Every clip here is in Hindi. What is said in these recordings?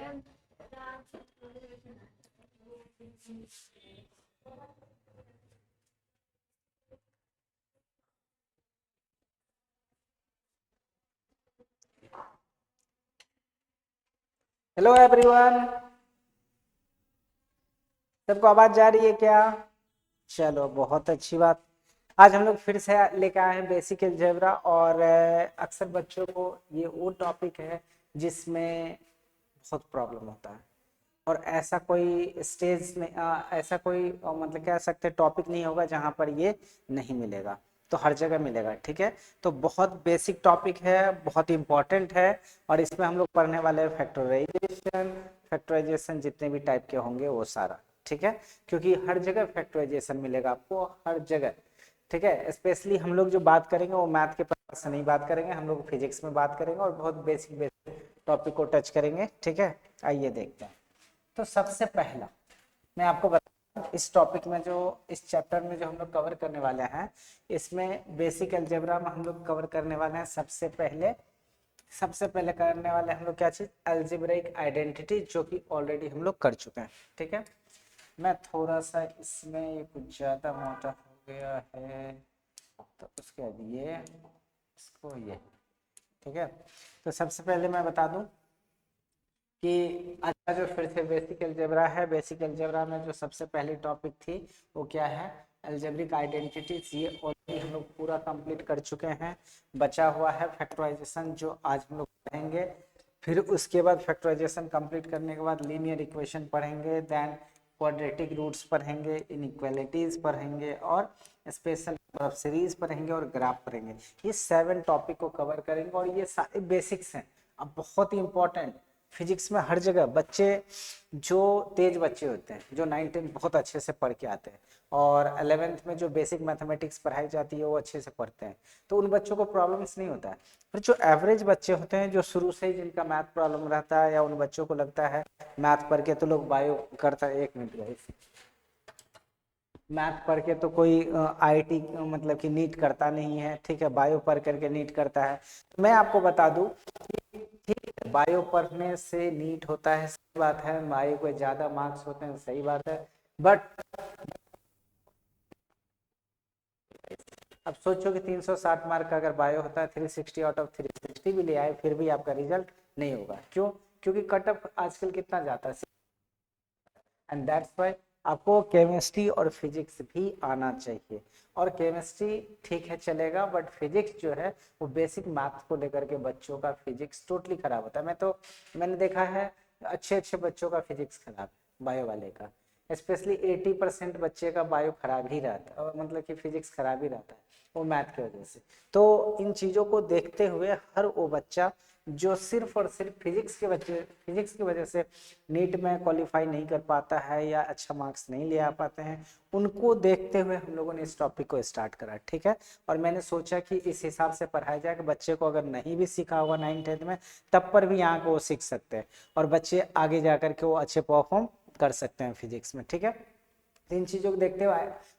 हेलो एवरीवन, सबको आवाज जा रही है क्या? चलो, बहुत अच्छी बात। आज हम लोग फिर से लेकर आए हैं बेसिक अलजेब्रा। और अक्सर बच्चों को ये वो टॉपिक है जिसमें बहुत प्रॉब्लम होता है। और ऐसा कोई स्टेज में ऐसा कोई मतलब कह सकते टॉपिक नहीं होगा जहाँ पर ये नहीं मिलेगा। तो हर जगह मिलेगा, ठीक है। तो बहुत बेसिक टॉपिक है, बहुत इंपॉर्टेंट है। और इसमें हम लोग पढ़ने वाले हैं फैक्टराइजेशन। फैक्टराइजेशन जितने भी टाइप के होंगे वो सारा, ठीक है। क्योंकि हर जगह फैक्टराइजेशन मिलेगा आपको, हर जगह, ठीक है। स्पेशली हम लोग जो बात करेंगे वो मैथ के पर्पज से नहीं बात करेंगे, हम लोग फिजिक्स में बात करेंगे और बहुत बेसिक बेसिक टॉपिक को टच करेंगे, ठीक है। आइए देखते हैं। तो सबसे पहला मैं आपको बता, इस टॉपिक में जो इस चैप्टर में जो हम लोग कवर करने वाले हैं, इसमें बेसिक अलजेब्रा में हम लोग कवर करने वाले हैं। सबसे पहले करने वाले हम लोग क्या चीज, अलजेब्रिक आइडेंटिटी, जो कि ऑलरेडी हम लोग कर चुके हैं, ठीक है। मैं थोड़ा सा इसमें ये कुछ ज्यादा मोटा हो गया है, तो उसके बाद ये इसको ये, ठीक है। तो सबसे पहले मैं बता दूं कि आज का जो फिर से बेसिक अलजेब्रा है, बेसिक अलजेब्रा में जो सबसे पहली टॉपिक थी वो क्या है, अलजेब्रिक आइडेंटिटीज। ये ऑलरेडी हम लोग पूरा कंप्लीट कर चुके हैं। बचा हुआ है फैक्टराइजेशन, जो आज हम लोग पढ़ेंगे। फिर उसके बाद फैक्टराइजेशन कंप्लीट करने के बाद लीनियर इक्वेशन पढ़ेंगे, देन क्वाड्रेटिक रूट्स पढ़ेंगे, इनइक्वालिटीज पढ़ेंगे, और स्पेशल सीरीज पढ़ेंगे, और ग्राफ पढ़ेंगे। ये 7 टॉपिक को कवर करेंगे और ये सारे बेसिक्स हैं। अब बहुत ही इंपॉर्टेंट, फिजिक्स में हर जगह बच्चे, जो तेज बच्चे होते हैं, जो 9-10 बहुत अच्छे से पढ़ के आते हैं, और 11th में जो बेसिक मैथमेटिक्स पढ़ाई जाती है वो अच्छे से पढ़ते हैं, तो उन बच्चों को प्रॉब्लम्स नहीं होता है। पर जो एवरेज बच्चे होते हैं, जो शुरू से ही जिनका मैथ प्रॉब्लम रहता है, या उन बच्चों को लगता है मैथ पढ़ के तो लोग बायो करता है, 1 मिनट गाइस, मैथ पढ़ के तो कोई आईआईटी मतलब कि नीट करता नहीं है, ठीक है, बायो पढ़ करके नीट करता है। तो मैं आपको बता दूं, ठीक है, बायो पढ़ने से नीट होता है, सही बात है, बायो को ज्यादा मार्क्स होते हैं, सही बात है। बट अब सोचो कि 360 मार्क का अगर बायो होता है, 360 आउट ऑफ 360 भी ले आए, फिर भी आपका रिजल्ट नहीं होगा। क्यों? क्योंकि कट ऑफ आजकल कितना जाता है, एंड दैट्स वाई आपको केमिस्ट्री और फिजिक्स भी आना चाहिए। और केमिस्ट्री ठीक है चलेगा, बट फिजिक्स जो है वो बेसिक मैथ को लेकर के बच्चों का फिजिक्स टोटली खराब होता है। मैंने देखा है अच्छे अच्छे बच्चों का फिजिक्स खराब है, बायो वाले का स्पेशली 80% बच्चे का बायो खराब ही रहता है, और मतलब कि फिजिक्स खराब ही रहता है, वो मैथ की वजह से। तो इन चीज़ों को देखते हुए हर वो बच्चा जो सिर्फ और सिर्फ फिजिक्स की वजह से नीट में क्वालिफाई नहीं कर पाता है, या अच्छा मार्क्स नहीं ले आ पाते हैं, उनको देखते हुए हम लोगों ने इस टॉपिक को स्टार्ट करा, ठीक है। और मैंने सोचा कि इस हिसाब से पढ़ाया जाए कि बच्चे को अगर नहीं भी सीखा होगा 9th-10th में, तब पर भी यहाँ को वो सीख सकते हैं, और बच्चे आगे जा करके वो अच्छे परफॉर्म कर सकते हैं फिजिक्स में, ठीक है। इन चीज़ों को देखते हुए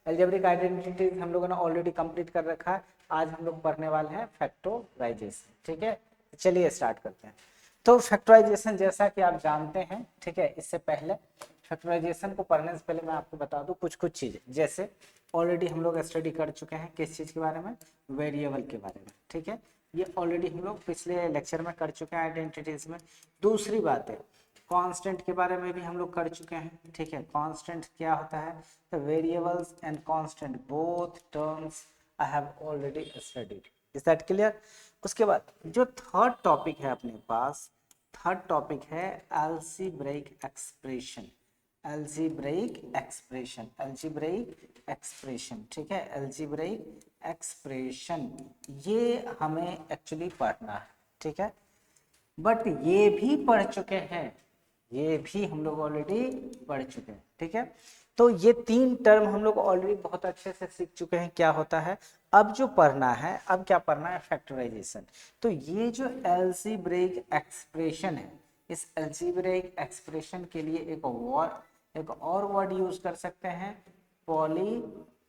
अलजेब्रिक आइडेंटिटी हम लोगों ने ऑलरेडी कंप्लीट कर रखा है। आज हम लोग पढ़ने वाले हैं फैक्टराइजेशन, ठीक है। चलिए स्टार्ट करते हैं। तो फैक्टराइजेशन जैसा कि आप जानते हैं, ठीक है, इससे पहले फैक्टराइजेशन को पढ़ने से पहले मैं आपको बता दूं कुछ कुछ चीज़ें। जैसे ऑलरेडी हम लोग स्टडी कर चुके हैं किस चीज़ के बारे में, वेरिएबल के बारे में, ठीक है। ये ऑलरेडी हम लोग पिछले लेक्चर में कर चुके हैं आइडेंटिटीज में। दूसरी बात है, कांस्टेंट के बारे में भी हम लोग कर चुके हैं, ठीक है। कांस्टेंट क्या होता है, the variables and constant both terms I have already studied. Is that clear? उसके बाद जो थर्ड टॉपिक है अपने पास, थर्ड टॉपिक है अलजेब्रिक एक्सप्रेशन। अलजेब्रिक एक्सप्रेशन, ठीक है, अलजेब्रिक एक्सप्रेशन, ये हमें एक्चुअली पढ़ना है, ठीक है। बट ये भी पढ़ चुके हैं, ये भी हम लोग ऑलरेडी पढ़ चुके हैं, ठीक है। तो ये 3 टर्म हम लोग ऑलरेडी बहुत अच्छे से सीख चुके हैं क्या होता है। अब जो पढ़ना है, अब क्या पढ़ना है, फैक्टराइजेशन। तो ये जो अलजेब्रिक एक्सप्रेशन है, इस अलजेब्रिक एक्सप्रेशन के लिए एक और वर्ड यूज कर सकते हैं, पॉली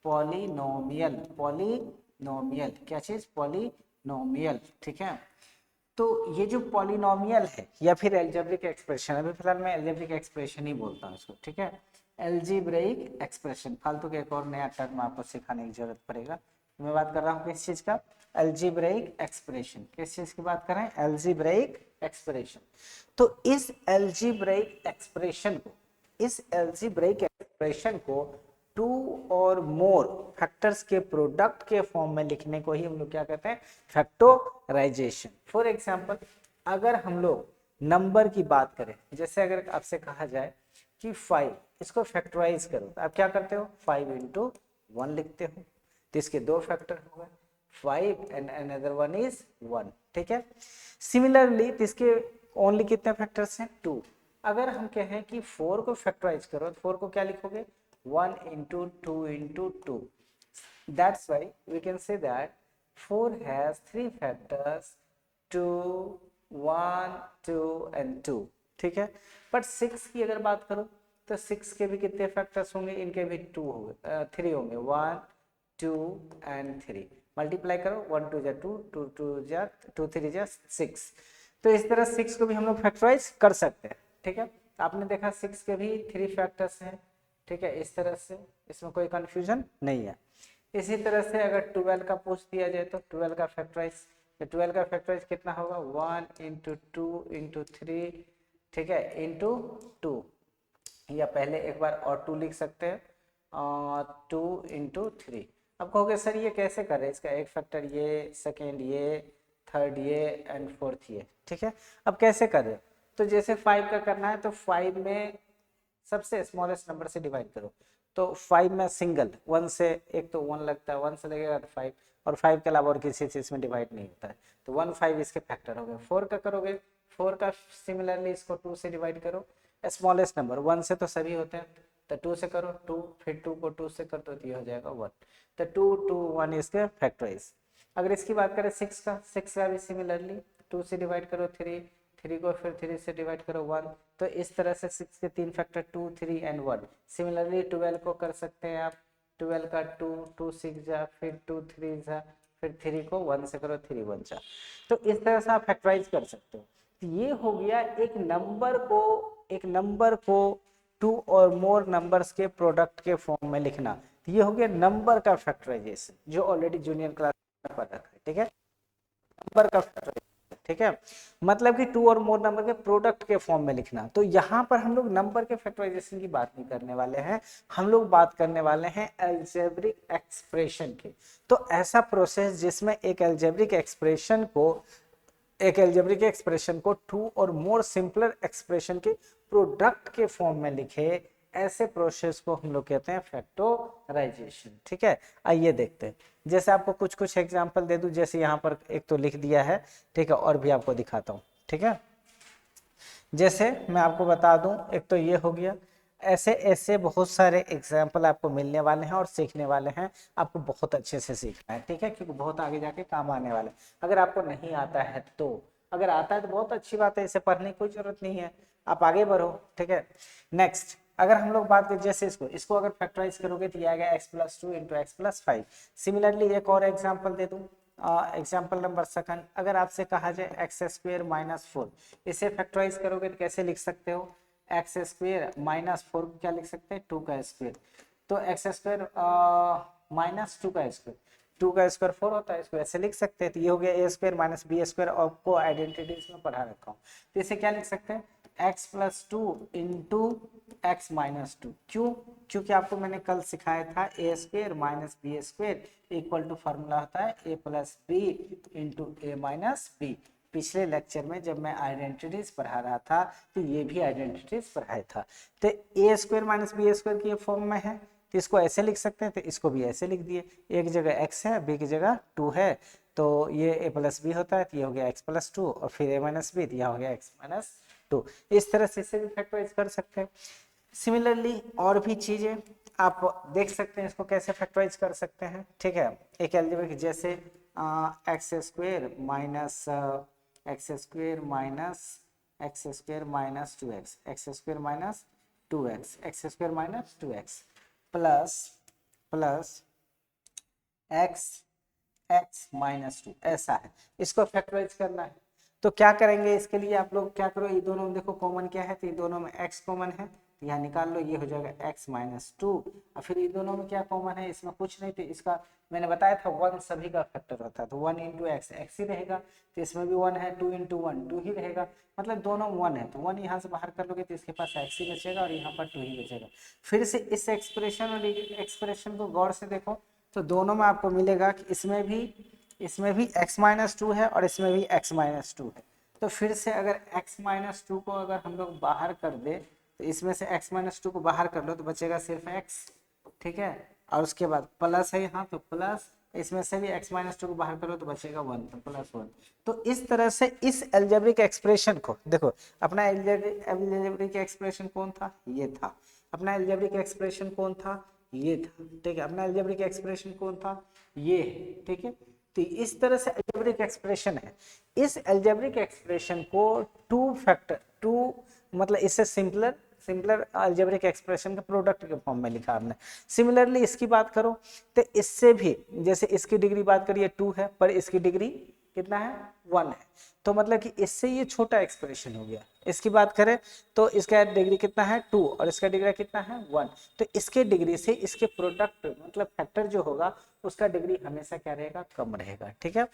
पॉलिनोमियल। पॉलिनोमियल क्या चीज, पॉलिनोमियल, ठीक है। तो ये जो पॉलिनोमियल है या फिर एल्जेब्रिक एक्सप्रेशन, अभी फिलहाल मैं एल्जेब्रिक एक्सप्रेशन ही बोलता हूँ इसको, ठीक है। एल्जेब्रिक एक्सप्रेशन, फालतू के एक और नया टर्म आपको सिखाने की जरूरत पड़ेगा। मैं बात कर रहा हूँ किस चीज का, एल्जेब्रिक एक्सप्रेशन। किस चीज की बात कर रहे हैं, एल्जेब्रिक एक्सप्रेशन। तो इस एल्जेब्रिक एक्सप्रेशन को, इस एल्जेब्रिक एक्सप्रेशन को टू और मोर फैक्टर्स के प्रोडक्ट के फॉर्म में लिखने को ही हम लोग क्या कहते हैं, फैक्टराइजेशन। फॉर एग्जांपल, अगर हम लोग नंबर की बात करें, जैसे अगर आपसे कहा जाए कि 5 इसको फैक्टराइज करो, तो आप क्या करते हो, 5 इंटू 1 लिखते हो। तो इसके दो फैक्टर हो गए, 5 एंड अनदर वन इज 1, ठीक है। सिमिलरली इसके ओनली कितने फैक्टर्स हैं, 2। अगर हम कहें कि 4 को फैक्टराइज करो, तो 4 को क्या लिखोगे, 1 into 2 into 2. That's why we can say that 4 has 3 factors, 2, 1, 2 and 2, ठीक है। बट 6 की अगर बात करो तो 6 के भी कितने फैक्टर्स होंगे, इनके भी 2 होंगे, 3 होंगे, 1, 2 and 3। मल्टीप्लाई करो, 1 2 जा 2, 2 2 जा 2 3 जा 6। तो इस तरह 6 को भी हम लोग फैक्टराइज कर सकते हैं, ठीक है। आपने देखा 6 के भी 3 फैक्टर्स हैं, ठीक है। इस तरह से इसमें कोई कंफ्यूजन नहीं है। इसी तरह से अगर 12 का पूछ दिया जाए तो 12 का फैक्टराइज, तो 12 का फैक्टराइज कितना होगा, 1 इंटू 2 इंटू 3, ठीक है, इंटू 2, या पहले एक बार और 2 लिख सकते हैं, 2 इंटू 3। अब कहोगे सर ये कैसे कर रहे हैं, इसका एक फैक्टर ये, सेकेंड ये, थर्ड ये एंड फोर्थ ये, ठीक है। अब कैसे कर रहे हैं, तो जैसे 5 का करना है तो 5 में सबसे स्मॉलेस्ट नंबर से डिवाइड करो। तो 5 में सिंगल 1 से, एक तो 1 लगता है, 1 से लगेगा तो 5, और 5 के अलावा और किसी चीज में डिवाइड नहीं होता है, तो 1 5 इसके फैक्टर हो गए। 4 का करोगे, 4 का सिमिलरली इसको 2 से डिवाइड करो, स्मॉलेस्ट नंबर 1 से तो सभी होते हैं, तो 2 से करो 2, फिर 2 को 2 से कर दो तो ये हो जाएगा 1। तो 2 2 1 इसके फैक्टराइज। अगर इसकी बात करें 6 का, 6 का भी सिमिलरली 2 से डिवाइड करो 3, 3 को फिर 3 से डिवाइड करो 1। तो इस तरह से 6 के 3 फैक्टर 2 3 एंड 1। सिमिलरली 12 को कर सकते हैं आप, 12 का 2 2 6 जा, फिर 2 3 जा, फिर 3 को 1 से करो 3 1 जा। तो इस तरह से आप फैक्टराइज कर सकते हो। तो ये हो गया एक नंबर को 2 और मोर नंबर्स के प्रोडक्ट के फॉर्म में लिखना। तो ये हो गया नंबर का फैक्टराइजेशन, जो ऑलरेडी जूनियर क्लास में पढ़ रखा है, ठीक है। नंबर का फैक्टराइजेशन, ठीक है, मतलब कि 2 और मोर नंबर के प्रोडक्ट के फॉर्म में लिखना। तो यहाँ पर हम लोग नंबर के फैक्टराइजेशन की बात नहीं करने वाले हैं, हम लोग बात करने वाले हैं अलजेब्रिक एक्सप्रेशन की। तो ऐसा प्रोसेस जिसमें एक अलजेब्रिक एक्सप्रेशन को 2 और मोर सिंपलर एक्सप्रेशन के प्रोडक्ट के फॉर्म में लिखे, ऐसे प्रोसेस को हम लोग कहते हैं फैक्टराइजेशन, ठीक है। आइए देखते हैं, जैसे आपको कुछ कुछ एग्जांपल दे दूं, जैसे यहाँ पर एक तो लिख दिया है, ठीक है, और भी आपको दिखाता हूँ, ठीक है। जैसे मैं आपको बता दूं, एक तो ये हो गया, ऐसे ऐसे बहुत सारे एग्जाम्पल आपको मिलने वाले हैं और सीखने वाले हैं, आपको बहुत अच्छे से सीखना है, ठीक है, क्योंकि बहुत आगे जाके काम आने वाले हैं। अगर आपको नहीं आता है तो, अगर आता है तो बहुत अच्छी बात है, इसे पढ़ने की कोई जरूरत नहीं है, आप आगे बढ़ो, ठीक है। नेक्स्ट, अगर हम लोग बात करें जैसे इसको अगर फैक्टराइज करोगे तो ये आएगा x+2 इंटू x+5। सिमिलरली एक और एग्जाम्पल दे दूं, एग्जाम्पल नंबर सेकंड, अगर आपसे कहा जाए x² - 4, इसे फैक्टराइज करोगे तो कैसे लिख सकते हो, x² - 4 क्या लिख सकते हैं, 2 का स्क्वायर। तो x² - 2 का स्क्वायर, 2 का स्क्वायर 4 होता है, इसको ऐसे लिख सकते हैं। तो ये हो गया a² - b², आपको आइडेंटिटीज में पढ़ा रखा हूँ। तो इसे क्या लिख सकते हैं, x+2 इंटू x-2। क्यों, क्योंकि आपको मैंने कल सिखाया था a² - b² equal to formula होता है a+b इंटू a-b। पिछले लेक्चर में जब मैं आइडेंटिटीज पढ़ा रहा था तो ये भी आइडेंटिटीज पढ़ाया था। तो a² - b² की फॉर्म में है, तो इसको ऐसे लिख सकते हैं, तो इसको भी ऐसे लिख दिए, एक जगह x है, b की जगह 2 है, तो ये a+b होता है, तो ये हो गया x+2, और फिर a-b, तो यहाँ हो गया x-2। इस तरह से इसे भी फैक्टराइज कर सकते हैं। सिमिलरली और भी चीजें आप देख सकते हैं, इसको कैसे फैक्टराइज कर सकते हैं, ठीक है। एक अलजेब्रिक जैसे x² minus 2x plus x (x - 2) ऐसा है, इसको फैक्टराइज करना है। तो क्या करेंगे इसके लिए आप लोग क्या करो, ये दोनों में देखो कॉमन क्या है, तो ये दोनों में x कॉमन है, तो यहाँ निकाल लो, ये हो जाएगा x माइनस 2। और फिर ये दोनों में क्या कॉमन है, इसमें कुछ नहीं, तो इसका मैंने बताया था 1 सभी का फैक्टर होता है, तो 1 इंटू एक्स एक्स ही रहेगा, तो इसमें भी 1 है, 2 इंटू 1 2 ही रहेगा, मतलब दोनों 1 है, तो 1 यहाँ से बाहर कर लोगे तो इसके पास x ही बचेगा और यहाँ पर 2 ही बचेगा। फिर से इस एक्सप्रेशन और एक्सप्रेशन को गौर से देखो, तो दोनों में आपको मिलेगा कि इसमें भी x माइनस 2 है और इसमें भी x माइनस 2 है। तो फिर से अगर x माइनस 2 को अगर हम लोग बाहर कर दे, तो इसमें से x माइनस 2 को बाहर कर लो तो बचेगा सिर्फ x, ठीक है, और उसके बाद प्लस है यहाँ, तो प्लस इसमें से भी x माइनस 2 को बाहर करो तो बचेगा 1, तो प्लस 1। तो इस तरह से इस अलजेब्रिक एक्सप्रेशन को देखो, अपना अलजेब्रिक एक्सप्रेशन कौन था, ये था, अपना अलजेब्रिक एक्सप्रेशन कौन था, ये था, ठीक है, अपना अलजेब्रिक एक्सप्रेशन कौन था, ये, ठीक है। तो इस तरह से अलजेब्रिक एक्सप्रेशन है। इस अलजेब्रिक एक्सप्रेशन को टू मतलब इससे सिंपलर अलजेब्रिक एक्सप्रेशन के प्रोडक्ट के फॉर्म में लिखा हमने। सिमिलरली इसकी बात करो तो इससे भी, जैसे इसकी डिग्री बात करिए 2 है, पर इसकी डिग्री कितना है, 1 है, तो मतलब कि इससे ये छोटा एक्सप्रेशन हो गया। इसकी बात करें तो इसका डिग्री कितना है 2 और इसका डिग्री कितना है 1, तो इसके डिग्री से इसके प्रोडक्ट मतलब फैक्टर जो होगा उसका डिग्री हमेशा क्या रहेगा, कम रहेगा, ठीक है।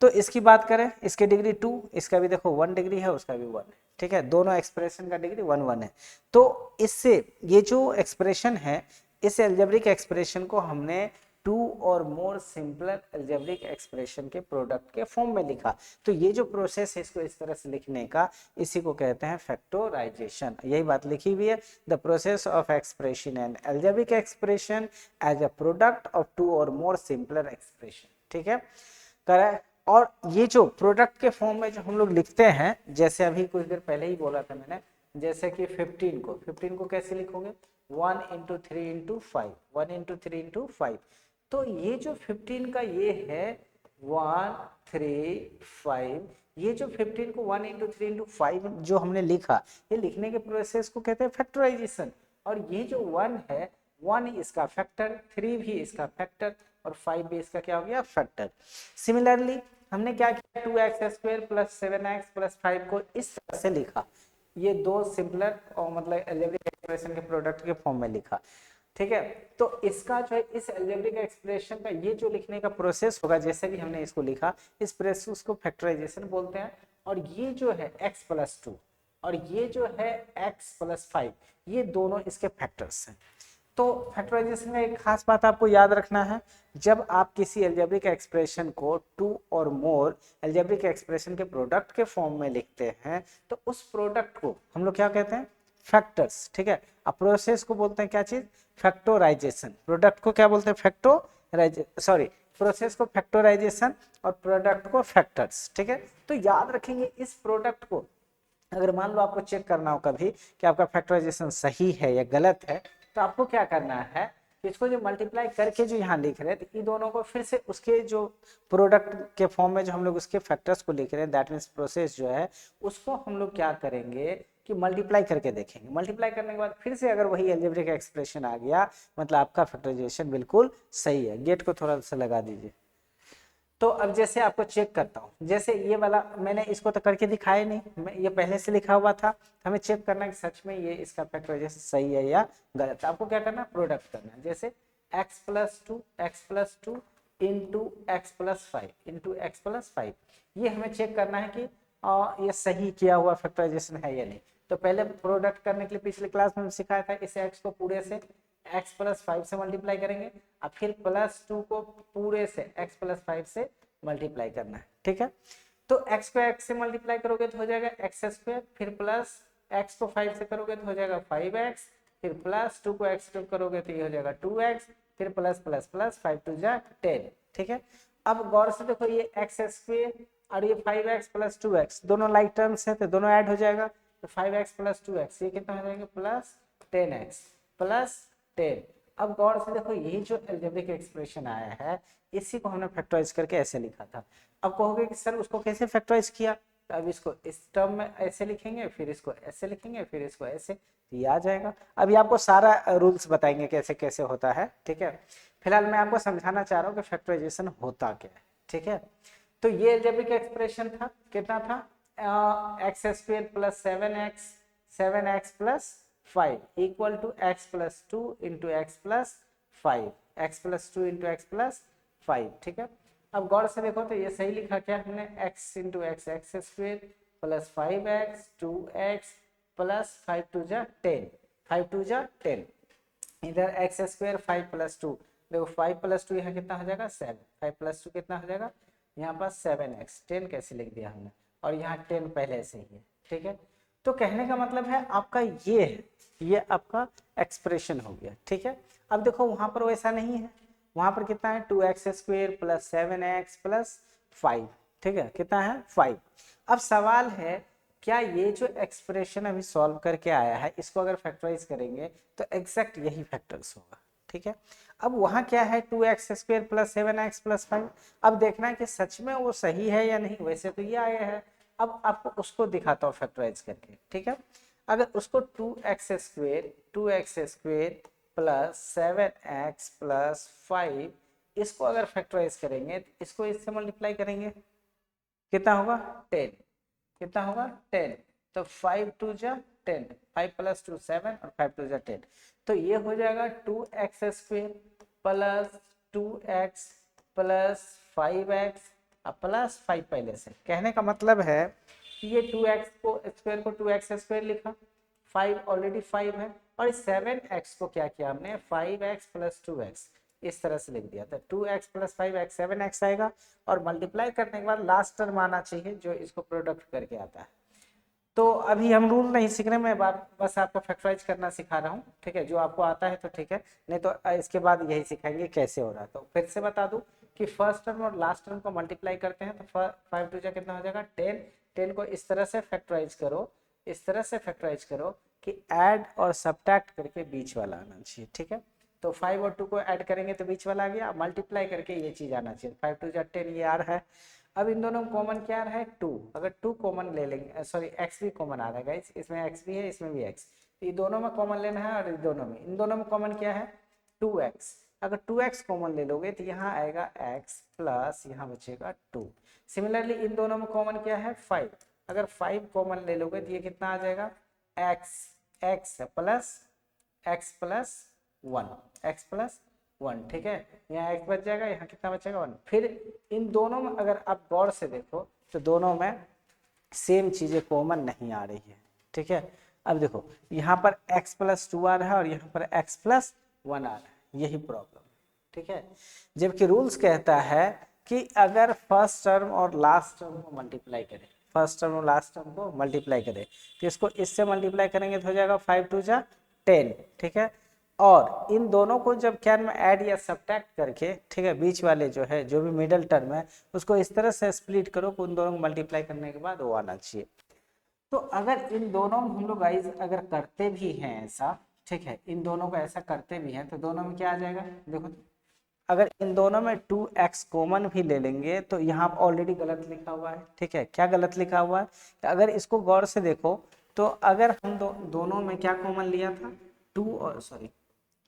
तो इसकी बात करें, इसकी डिग्री 2, इसका भी देखो 1 डिग्री है, उसका भी 1 है, ठीक है, दोनों एक्सप्रेशन का डिग्री 1 1 है। तो इससे ये जो एक्सप्रेशन है, इस अलजेब्रिक एक्सप्रेशन को हमने 2 or more simpler algebraic expression के प्रोडक्ट के फॉर्म में लिखा। तो ये जो प्रोसेस है इसको इस तरह से लिखने का, इसी को कहते हैं फैक्टराइजेशन। यही बात लिखी हुई है, the process of expression and algebraic expression as a product of 2 or more simpler expression, ठीक है, करें। और ये जो प्रोडक्ट के फॉर्म में जो हम लोग लिखते हैं, जैसे अभी कुछ देर पहले ही बोला था मैंने, जैसे कि 15 को कैसे लिखोगे, 1 इंटू 3 इंटू 5, 1 इंटू 3 इंटू 5। तो ये जो 15 का ये है 1 3 5, ये जो 15 को 1 इंटू 3 इंटू 5 जो हमने लिखा, ये लिखने के प्रोसेस को कहते हैं फैक्टराइजेशन। और ये जो 1 है, 1 इसका फैक्टर, 3 भी इसका फैक्टर और 5 भी इसका क्या हो गया, फैक्टर। सिमिलरली हमने क्या किया, 2x² प्लस 7x प्लस 5 को इस तरह से लिखा, ये दो सिंपलर और मतलब अलजेब्रिक एक्सप्रेशन के प्रोडक्ट के फॉर्म में लिखा, ठीक है। तो इसका जो है, इस अलजेब्रिक एक्सप्रेशन का ये जो लिखने का प्रोसेस होगा, जैसे भी हमने इसको लिखा, इस प्रोसेस को फैक्टराइजेशन बोलते हैं। और ये जो है x प्लस 2 और ये जो है x प्लस 5, ये दोनों इसके फैक्टर्स हैं। तो फैक्टराइजेशन में एक खास बात आपको याद रखना है, जब आप किसी अलजेब्रिक एक्सप्रेशन को 2 और मोर अलजेब्रिक एक्सप्रेशन के प्रोडक्ट के फॉर्म में लिखते हैं, तो उस प्रोडक्ट को हम लोग क्या कहते हैं, फैक्टर्स, ठीक है। अब प्रोसेस को बोलते हैं क्या चीज, फैक्टराइजेशन। प्रोडक्ट को क्या बोलते हैं, प्रोसेस को फैक्टराइजेशन और प्रोडक्ट को फैक्टर्स, ठीक है। तो याद रखेंगे इस प्रोडक्ट को, अगर मान लो आपको चेक करना हो कभी कि आपका फैक्टराइजेशन सही है या गलत है, तो आपको क्या करना है, इसको जो मल्टीप्लाई करके जो यहाँ लिख रहे हैं, तो इन दोनों को फिर से उसके जो प्रोडक्ट के फॉर्म में जो हम लोग उसके फैक्टर्स को लिख रहे हैं, दैट मीन्स प्रोसेस जो है, उसको हम लोग क्या करेंगे कि मल्टीप्लाई करके देखेंगे। मल्टीप्लाई करने के बाद फिर से अगर वही अलजेब्रिक एक्सप्रेशन आ गया, मतलब आपका फैक्टराइजेशन बिल्कुल सही है। गेट को थोड़ा सा लगा दीजिए। तो अब जैसे आपको चेक करता हूँ, जैसे ये वाला मैंने इसको तो करके दिखाया नहीं, ये पहले से लिखा हुआ था, हमें चेक करना है कि सच में ये इसका फैक्टराइजेशन सही है या गलत। आपको क्या करना है, प्रोडक्ट करना है। जैसे x plus 2 into x plus 5 into x plus 5, ये हमें चेक करना है कि ये सही किया हुआ फैक्टराइजेशन है या नहीं। तो पहले प्रोडक्ट करने के लिए पिछले क्लास में सिखाया था, इस x को पूरे से x प्लस 5 से मल्टीप्लाई करेंगे, अब फिर प्लस 2 को पूरे से x प्लस 5 से मल्टीप्लाई करना है, ठीक है। तो x को x से मल्टीप्लाई करोगे तो हो जाएगा x², फिर प्लस x को 5 से करोगे तो हो जाएगा 5x, फिर प्लस 2 को x को करोगे तो ये हो जाएगा 2x, फिर प्लस प्लस प्लस 5 2 जा 10, ठीक है। अब गौर से देखो, ये x² और ये 5x प्लस 2x दोनों लाइक टर्म्स है, तो दोनों ऐड हो जाएगा, तो 5x प्लस 2x ये कितना हो जाएगा, प्लस 10x प्लस 10। अब गौर से देखो, यही जो अलजेब्रिक एक्सप्रेशन आया है, इसी को हमने फैक्टराइज करके ऐसे लिखा था। अब कहोगे कि सर उसको कैसे फैक्टराइज किया, तो अब इसको इस टर्म में ऐसे लिखेंगे, फिर इसको ऐसे लिखेंगे, फिर इसको ऐसे, तो ये आ जाएगा। अभी आपको सारा रूल्स बताएंगे कैसे कैसे होता है, ठीक है। फिलहाल मैं आपको समझाना चाह रहा हूँ कि फैक्टराइजेशन होता क्या है, ठीक है। तो ये अलजेब्रिक एक्सप्रेशन था, कितना था x square plus 7x plus 5 equal to x plus 2 into x plus 5, x plus 2 into x plus 5। ठीक है, अब गौर से देखो तो ये सही लिखा क्या हमने, x into x x square plus 5x 2x plus 5 टू जा 10, 5 टू जा 10, इधर एक्स स्क्वेयर 5 प्लस 2, देखो 5 प्लस 2 यहाँ कितना हो जाएगा 7, 5 प्लस 2 कितना हो जाएगा यहाँ पर 7x, 10 कैसे लिख दिया हमने, और यहाँ 10 पहले से ही है। ठीक है, तो कहने का मतलब है आपका ये है, ये आपका एक्सप्रेशन हो गया। ठीक है, अब देखो वहां पर वैसा नहीं है, वहां पर कितना है 2x square plus 7x plus 5। ठीक है, कितना है 5। अब सवाल है क्या ये जो एक्सप्रेशन अभी सॉल्व करके आया है इसको अगर फैक्टराइज करेंगे तो एग्जैक्ट यही फैक्टर्स होगा। ठीक है, अब वहां क्या है 2x square plus 7x plus 5, अब देखना है कि सच में वो सही है या नहीं, वैसे तो ये आया है, अब आपको उसको दिखाता हूँ फैक्टराइज करके। ठीक है, अगर उसको 2x square plus 7x plus 5 इसको अगर फैक्टराइज करेंगे तो इसको इससे मल्टीप्लाई करेंगे कितना होगा 10, कितना होगा 10, तो 5 टू जा 10, 5 प्लस 2 7 और 5 टू जा 10, तो ये हो जाएगा 2x square plus 2x plus 5x plus 5 पहले से। कहने का मतलब है कि ये 2x को स्क्वायर को 2x स्क्वायर लिखा, 5 ऑलरेडी 5 है, और 7x को क्या किया हमने 5x प्लस 2x इस तरह से लिख दिया था, 2x प्लस 5x 7x आएगा, और मल्टीप्लाई करने के बाद लास्ट टर्म आना चाहिए जो इसको प्रोडक्ट करके आता है। तो अभी हम रूल नहीं सीख रहे, मैं बस आपको फैक्टराइज करना सिखा रहा हूँ। ठीक है, जो आपको आता है तो ठीक है, नहीं तो इसके बाद यही सिखाएंगे कैसे हो रहा है। तो फिर से बता दूं कि फर्स्ट टर्म और लास्ट टर्म को मल्टीप्लाई करते हैं तो 5 टू जा कितना हो जाएगा 10, 10 को इस तरह से फैक्टराइज करो, इस तरह से फैक्टराइज करो कि ऐड और सब्ट्रैक्ट करके बीच वाला आना चाहिए। ठीक है, तो 5 और 2 को ऐड करेंगे तो बीच वाला आ गया, मल्टीप्लाई करके ये चीज आना चाहिए, 5 टू जा 10 ये आ रहा है। अब इन दोनों में कॉमन क्या आ रहा है 2, अगर 2 कॉमन ले लेंगे, सॉरी x भी कॉमन आ रहा है गाइस, इसमें x भी है इसमें भी x, ये दोनों में कॉमन लेना है, और इन दोनों में कॉमन क्या है 2x, अगर 2x कॉमन ले लोगे तो यहाँ आएगा x प्लस यहाँ बचेगा 2। सिमिलरली इन दोनों में कॉमन क्या है 5, अगर 5 कॉमन ले लोगे तो ये कितना आ जाएगा x plus x plus 1, x plus 1। ठीक है, यहाँ x बच जाएगा, यहाँ कितना बचेगा 1। फिर इन दोनों में अगर आप गौर से देखो तो दोनों में सेम चीजें कॉमन नहीं आ रही है। ठीक है, अब देखो यहाँ पर x प्लस 2 आ रहा है और यहाँ पर x प्लस 1 आ रहा है, यही प्रॉब्लम। ठीक है, जबकि रूल्स कहता है कि अगर फर्स्ट टर्म और लास्ट टर्म को मल्टीप्लाई करें, फर्स्ट टर्म और लास्ट टर्म को मल्टीप्लाई करें तो इसको इससे मल्टीप्लाई करेंगे तो हो जाएगा 5 टू जा 10। ठीक है, और इन दोनों को जब क्या में ऐड या सब्ट्रैक्ट करके, ठीक है, बीच वाले जो है जो भी मिडल टर्म है उसको इस तरह से स्प्लिट करो कि उन दोनों को मल्टीप्लाई करने के बाद वो आना चाहिए। तो अगर इन दोनों में हम लोग गाइस अगर करते भी हैं ऐसा, ठीक है, इन दोनों को ऐसा करते भी हैं तो दोनों में क्या आ जाएगा, देखो अगर इन दोनों में 2x कॉमन भी ले लेंगे तो यहाँ ऑलरेडी गलत लिखा हुआ है। ठीक है, क्या गलत लिखा हुआ है, तो अगर इसको गौर से देखो तो अगर हम दोनों में क्या कॉमन लिया था 2, और सॉरी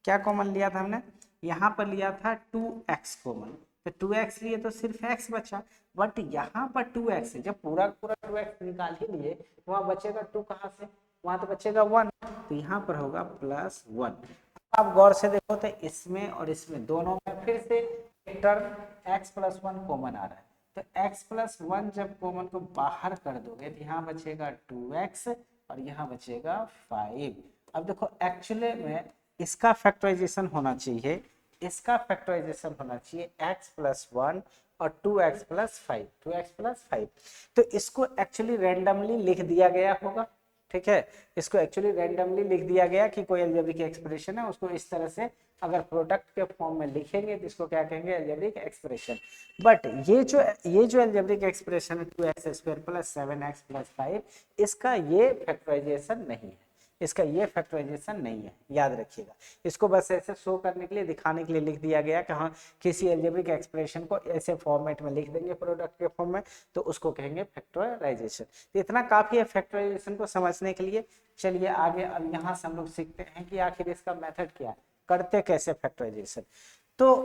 क्या कॉमन लिया था हमने, यहाँ पर लिया था 2x कॉमन, तो 2x लिए तो सिर्फ x बचा, बट यहाँ पर 2x है, जब पूरा पूरा 2x निकाल ही लिए तो वहाँ बचेगा 2 कहाँ से, वहाँ तो बचेगा 1, तो यहाँ पर होगा प्लस 1। आप गौर से देखो तो इसमें और इसमें दोनों में फिर से एक टर्म x प्लस 1 कॉमन आ रहा है, तो x प्लस 1 जब कॉमन को बाहर कर दोगे तो यहाँ बचेगा 2x और यहाँ बचेगा 5। अब देखो एक्चुअली में इसका फैक्टराइजेशन होना चाहिए, इसका फैक्टराइजेशन होना चाहिए x प्लस 1 और 2x प्लस 5, 2x प्लस 5, तो इसको एक्चुअली रैंडमली लिख दिया गया होगा। ठीक है, इसको एक्चुअली रैंडमली लिख दिया गया कि कोई अलजेब्रिक एक्सप्रेशन है उसको इस तरह से अगर प्रोडक्ट के फॉर्म में लिखेंगे तो इसको क्या कहेंगे अलजेब्रिक एक्सप्रेशन। बट ये जो अलजेब्रिक एक्सप्रेशन है 2x square plus 7x plus 5, इसका ये फैक्टराइजेशन नहीं है, इसका ये फैक्टराइजेशन नहीं है, याद रखिएगा। इसको बस ऐसे शो करने के लिए, दिखाने के लिए लिख दिया गया कि हाँ किसी अलजेब्रिक एक्सप्रेशन को ऐसे फॉर्मेट में लिख देंगे प्रोडक्ट के फॉर्म में तो उसको कहेंगे फैक्टराइजेशन। तो इतना काफी है फैक्टराइजेशन को समझने के लिए। चलिए आगे अब यहाँ से हम लोग सीखते हैं कि आखिर इसका मेथड क्या है, करते कैसे फैक्टराइजेशन। तो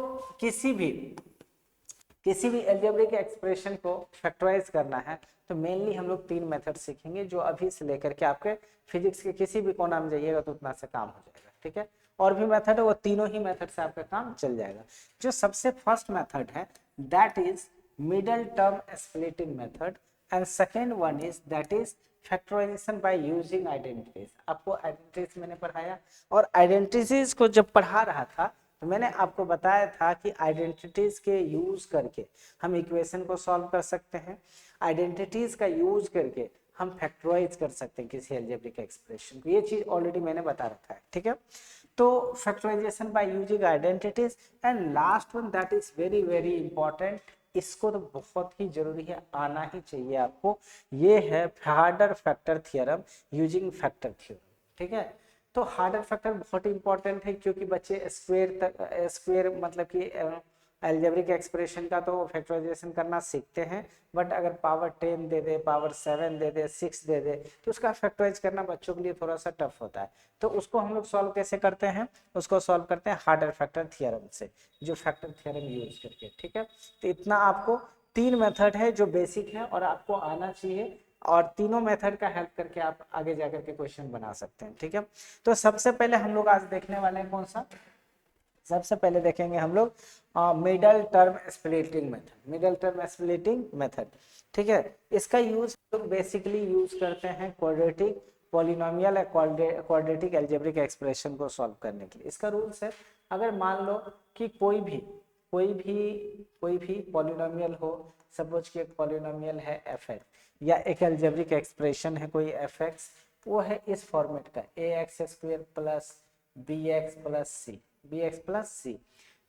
किसी भी किसी भी अलजेब्रिक एक्सप्रेशन को फैक्टराइज करना है तो मेनली हम लोग 3 मेथड सीखेंगे, जो अभी से लेकर के आपके फिजिक्स के किसी भी कोना में जाइएगा तो उतना से काम हो जाएगा, ठीक है। और भी मेथड है, वो तीनों ही मेथड से आपका काम चल जाएगा। जो सबसे फर्स्ट मेथड है that is middle term splitting method, and second one is that is factorisation by using identities. आपको आइडेंटिटीज मैंने पढ़ाया, और आइडेंटिटीज को जब पढ़ा रहा था तो मैंने आपको बताया था कि आइडेंटिटीज के यूज करके हम इक्वेशन को सॉल्व कर सकते हैं, आइडेंटिटीज का यूज करके हम फैक्टराइज कर सकते हैं किसी अलजेब्रिक एक्सप्रेशन को। ये चीज ऑलरेडी मैंने बता रखा है, ठीक है। तो factorisation by using identities, and last one that is very very important, इसको तो बहुत ही जरूरी है, आना ही चाहिए आपको, ये है harder factor theorem using factor theorem, ठीक है। तो हार्डर फैक्टर बहुत इंपॉर्टेंट है, क्योंकि बच्चे स्क्वायर मतलब कि अलजेब्रिक एक्सप्रेशन का तो फैक्टराइजेशन करना सीखते हैं, बट अगर पावर 10 दे दे, पावर 7 दे दे, 6 दे दे, तो उसका फैक्टराइज करना बच्चों के लिए थोड़ा सा टफ होता है। तो उसको हम लोग सॉल्व कैसे करते हैं, उसको सॉल्व करते हैं हार्डर फैक्टर थ्योरम से, जो फैक्टर थ्योरम यूज करके, ठीक है। तो इतना आपको 3 मेथड है जो बेसिक है और आपको आना चाहिए, और तीनों मेथड का हेल्प करके आप आगे जाकर के क्वेश्चन बना सकते हैं, ठीक है। तो सबसे पहले हम लोग आज देखने वाले हैं कौन सा, सबसे पहले देखेंगे हम लोग middle term splitting method, middle term splitting method, ठीक है। इसका यूज हम लोग बेसिकली यूज करते हैं क्वाड्रेटिक पॉलिनोमियल या क्वाड्रेटिक अलजेब्रिक एक्सप्रेशन को सॉल्व करने के लिए। इसका रूल्स है, अगर मान लो कि कोई भी पॉलिनोमियल हो, सपोज कि एक पॉलिनोमियल है एफ एक्स, या एक अलजेब्रिक एक्सप्रेशन है कोई एफ एक्स, वो है इस फॉर्मेट का a x square plus b x plus c, b x plus c.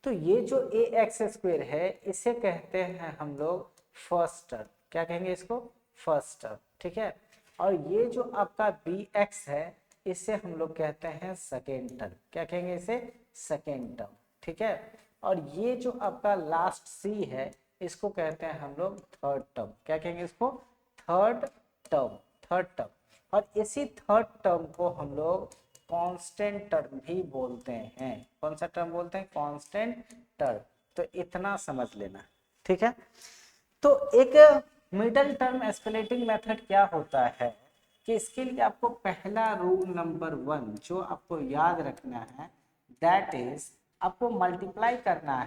तो ये जो ए एक्स स्क्वायर है इसे कहते हैं हम लोग फर्स्ट टर्म, क्या कहेंगे इसको, फर्स्ट टर्म, ठीक है। और ये जो आपका बी एक्स है इसे हम लोग कहते हैं सेकेंड टर्म, क्या कहेंगे इसे, सेकेंड टर्म, ठीक है। और ये जो आपका लास्ट सी है इसको कहते हैं हम लोग थर्ड टर्म, क्या कहेंगे इसको, थर्ड टर्म, थर्ड टर्म। और इसी थर्ड टर्म को हम लोग कांस्टेंट टर्म भी बोलते हैं, कौन सा टर्म बोलते हैं, कांस्टेंट टर्म। तो इतना समझ लेना, ठीक है। तो एक मिडल टर्म एस्केलेटिंग मेथड क्या होता है कि इसके लिए आपको पहला रूल नंबर 1 जो आपको याद रखना है दैट इज आपको मल्टीप्लाई करना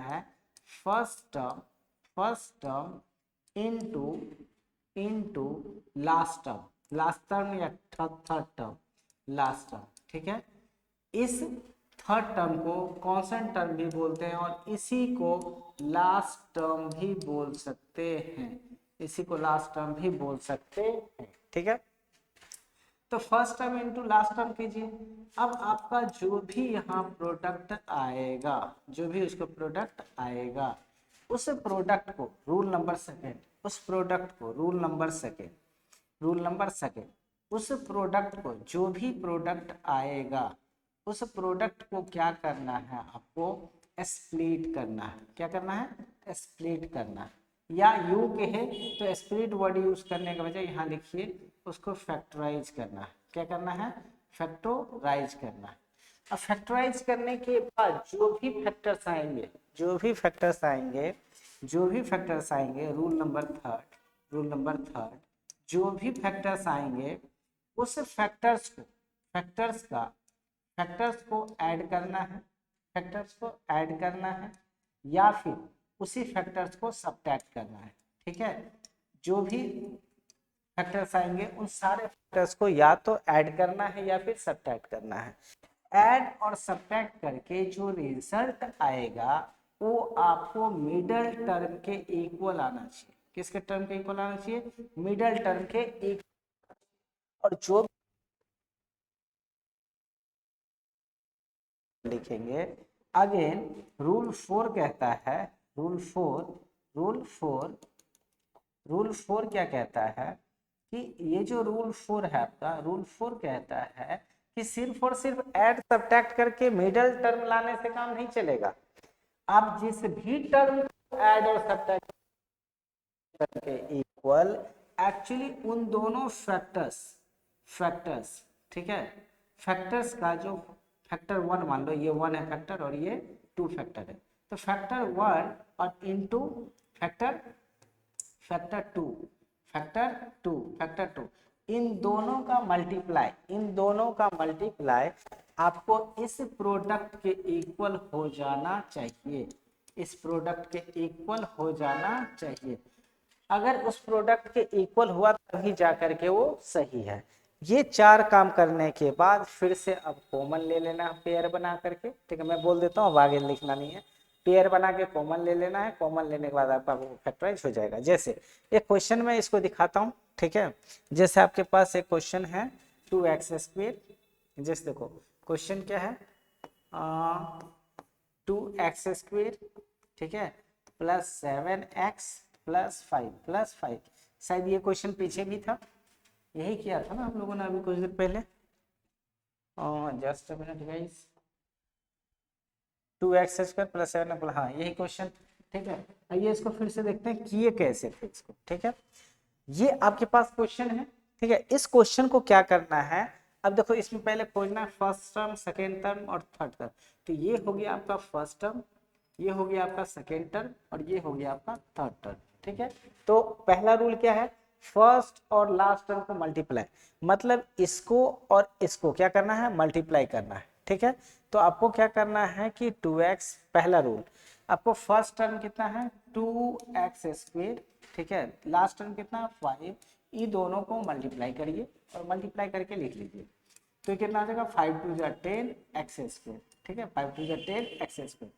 है first term into last term या थर्ड टर्म, लास्ट टर्म, ठीक है। इस थर्ड टर्म को कांस्टेंट टर्म भी बोलते हैं और इसी को लास्ट टर्म भी बोल सकते हैं, इसी को लास्ट टर्म भी बोल सकते हैं, ठीक है। तो first term into last term कीजिए। अब आपका जो भी यहाँ प्रोडक्ट आएगा, जो भी उसको प्रोडक्ट आएगा, उस प्रोडक्ट को रूल नंबर सेकेंड, उस प्रोडक्ट को रूल नंबर सेकेंड, उस प्रोडक्ट को जो भी प्रोडक्ट आएगा उस प्रोडक्ट को क्या करना है, आपको स्प्लिट करना है, क्या करना है, स्प्लिट करना है। या यू कहे तो स्प्लिट वर्ड यूज करने के बजाय यहाँ लिखिए उसको फैक्टराइज करना है, क्या करना है, फैक्टराइज करना है। अब फैक्टराइज करने के बाद जो भी फैक्टर्स आएंगे, रूल नंबर थर्ड, जो भी फैक्टर्स आएंगे उस फैक्टर्स को ऐड करना है, या फिर उसी फैक्टर्स को सब्ट्रैक्ट करना है, ठीक है। जो भी फैक्टर्स आएंगे उन सारे फैक्टर्स को या तो ऐड करना है या फिर सब्ट्रैक्ट करना है। ऐड और सब्ट्रैक्ट करके जो रिजल्ट आएगा वो आपको मिडल टर्म के इक्वल आना चाहिए, किसके टर्म के इक्वल आना चाहिए, मिडल टर्म के इक्वल। और जो लिखेंगे अगेन रूल 4 कहता है, रूल 4 क्या कहता है कि ये जो रूल 4 है आपका, रूल 4 कहता है कि सिर्फ और सिर्फ ऐड सब्ट्रैक्ट करके मिडल टर्म लाने से काम नहीं चलेगा। आप जिस भी टर्म को ऐड और सब्ट्रैक्ट करके इक्वल, एक्चुअली उन दोनों फैक्टर्स, ठीक है, फैक्टर्स का जो फैक्टर 1 मान लो ये 1 है फैक्टर और ये 2 फैक्टर है, तो फैक्टर 1 और into factor factor two factor two, इन दोनों का मल्टीप्लाई आपको इस प्रोडक्ट के इक्वल हो जाना चाहिए, इस प्रोडक्ट के इक्वल हो जाना चाहिए। अगर उस प्रोडक्ट के इक्वल हुआ तभी जा करके वो सही है। ये 4 काम करने के बाद फिर से अब कॉमन ले लेना पेयर बना करके, ठीक है। मैं बोल देता हूँ, अब आगे लिखना नहीं है। पेयर बना के कॉमन ले लेना है, कॉमन लेने के बाद आपका वो फैक्टराइज हो जाएगा। जैसे एक क्वेश्चन में इसको दिखाता हूँ, ठीक है। जैसे आपके पास एक क्वेश्चन है 2x², जैसे देखो क्वेश्चन क्या है 2x², ठीक है, प्लस 7x प्लस 5 शायद ये क्वेश्चन पीछे भी था, यही किया था ना हम लोगों ने अभी कुछ देर पहले। Just a minute guys, 2x² plus 7, हाँ यही क्वेश्चन, ठीक है। आइए इसको फिर से देखते हैं किए कैसे थे इसको, ठीक है। ये आपके पास क्वेश्चन है, ठीक है। इस क्वेश्चन को क्या करना है, अब देखो इसमें पहले खोजना है फर्स्ट टर्म, सेकेंड टर्म और थर्ड टर्म। तो ये हो गया आपका फर्स्ट टर्म, ये हो गया आपका सेकेंड टर्म और ये हो गया आपका थर्ड टर्म, ठीक है। तो पहला रूल क्या है, फर्स्ट और लास्ट टर्म को मल्टीप्लाई, मतलब इसको और इसको क्या करना है, मल्टीप्लाई करना है, ठीक है। तो आपको क्या करना है कि 2x, पहला रूल आपको फर्स्ट टर्म कितना है 2x², ठीक है, लास्ट टर्म कितना 5, ये दोनों को मल्टीप्लाई करिए और मल्टीप्लाई करके लिख लीजिए। तो ये कितना आ जाएगा 5 2 जा 10x², ठीक है, 5 2 जा 10x²।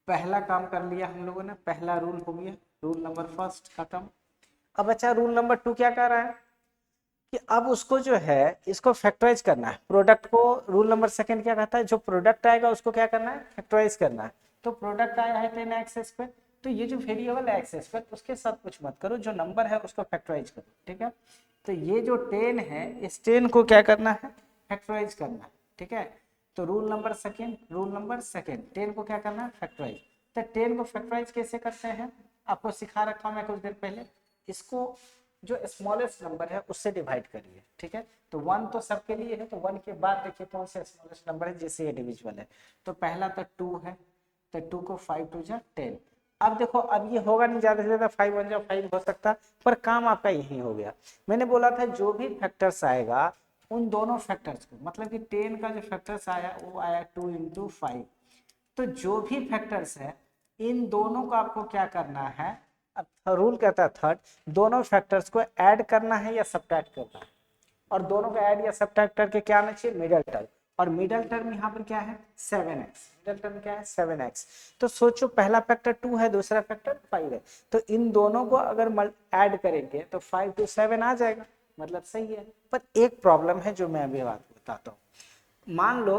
पहला काम कर लिया हम लोगों ने, पहला रूल हो गया, रूल नंबर फर्स्ट खत्म। अब अच्छा रूल नंबर 2 क्या कर रहा है कि अब उसको जो है इसको फैक्टराइज करना है, प्रोडक्ट को। रूल नंबर सेकंड क्या कहता है, जो प्रोडक्ट आएगा उसको क्या करना है, फैक्टराइज करना है। तो प्रोडक्ट आया है 10x², तो ये जो वेरिएबल है x² उसके साथ कुछ मत करो, जो नंबर है उसको फैक्टराइज करो, ठीक है। तो ये जो 10 है, इस 10 को क्या करना है, फैक्टराइज करना है, ठीक है। तो रूल नंबर सेकंड 10 को क्या करना है, फैक्टराइज। तो 10 को फैक्टराइज कैसे करते हैं, आपको सिखा रखा हूं मैं कुछ देर पहले। इसको जो स्मॉलेस्ट नंबर है उससे डिवाइड करिए, ठीक है। तो 1 तो सबके लिए है, तो 1 के बाद देखिए कौन सा स्मॉलेस्ट नंबर है जिससे ये डिविजिबल है। तो पहला तो 2 है, तो 2 को 5 2 जा 10। अब देखो अब ये होगा नहीं, ज्यादा से ज्यादा 5 1 जा 5 हो सकता, पर काम आपका यही हो गया। मैंने बोला था जो भी फैक्टर्स आएगा उन दोनों फैक्टर्स को, मतलब कि 10 का जो फैक्टर्स आया वो आया 2 × 5। तो जो भी फैक्टर्स है इन दोनों को आपको क्या करना है, अब रूल कहता है थर्ड, दोनों फैक्टर्स को ऐड करना है या सब्ट्रैक्ट करना है। और दोनों को ऐड या सब्ट्रैक्ट करके क्या आना चाहिए, मिडल टर्म। और मिडल टर्म यहाँ पर क्या है 7x, मिडल टर्म क्या है 7x। तो सोचो पहला फैक्टर 2 है, दूसरा फैक्टर 5 है, तो इन दोनों को अगर ऐड करेंगे तो 5 to 7 आ जाएगा, मतलब सही है। पर एक प्रॉब्लम है जो मैं अभी बात बताता हूँ। मान लो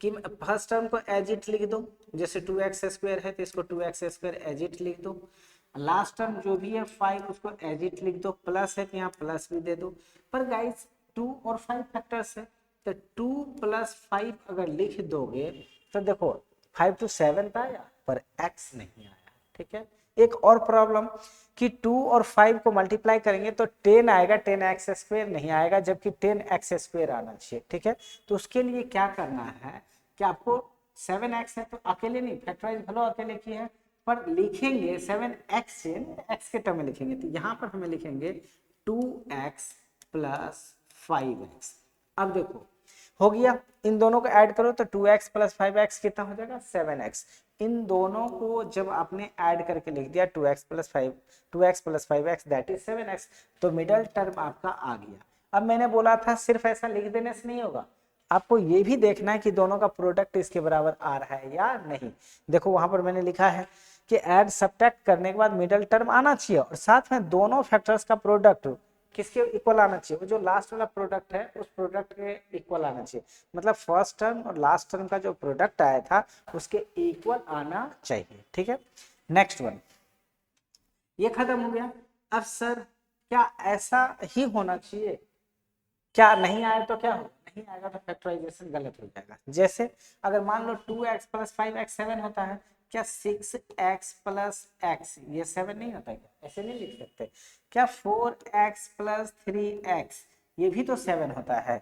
कि फर्स्ट टर्म को एज इट लिख दो, जैसे 2x² है तो इसको 2x² एज इट लिख दो। लास्ट टर्म जो भी है 5 उसको एज इट लिख दो, प्लस है तो यहाँ प्लस भी दे दो। पर गाइस 2 और 5 फैक्टर्स है, तो 2 + 5 अगर लिख दोगे तो देखो 5 to 7 तो आया पर x नहीं आया, ठीक है। एक और प्रॉब्लम कि 2 और 5 को मल्टीप्लाई करेंगे तो 10 आएगा, 10x² नहीं आएगा, जबकि 10x² आना चाहिए, ठीक है। तो उसके लिए क्या करना है कि आपको 7x है तो अकेले नहीं, फैक्टराइज भलो अकेले की है, पर लिखेंगे 7x से x के टर्म में लिखेंगे, तो यहाँ पर हमें लिखेंगे 2x + 5x। अब देखो हो गया, इन दोनों को ऐड करो तो 2x + 5x कितना हो जाएगा 7x। इन दोनों को जब आपने ऐड करके लिख दिया 2x + 5x that is 7x, तो मिडल टर्म आपका आ गया। अब मैंने बोला था सिर्फ ऐसा लिख देने से नहीं होगा, आपको ये भी देखना है कि दोनों का प्रोडक्ट इसके बराबर आ रहा है या नहीं। देखो वहां पर मैंने लिखा है कि ऐड सब्ट्रैक्ट करने के बाद मिडल टर्म आना चाहिए और साथ में दोनों फैक्टर्स का प्रोडक्ट किसके इक्वल आना चाहिए, वो जो लास्ट वाला प्रोडक्ट है उस प्रोडक्ट के इक्वल आना चाहिए। मतलब फर्स्ट टर्म और लास्ट टर्म का जो प्रोडक्ट आया था उसके इक्वल आना चाहिए, ठीक है। नेक्स्ट वन, ये खत्म हो गया। अब सर क्या ऐसा ही होना चाहिए, क्या नहीं आया तो क्या होगा, नहीं आएगा तो फैक्टराइजेशन गलत हो जाएगा। जैसे अगर मान लो 2x + 5x 7 होता है, क्या 6x + x ये 7 नहीं होता क्या, ऐसे नहीं लिख सकते क्या 4x + 3x ये भी तो 7 होता है।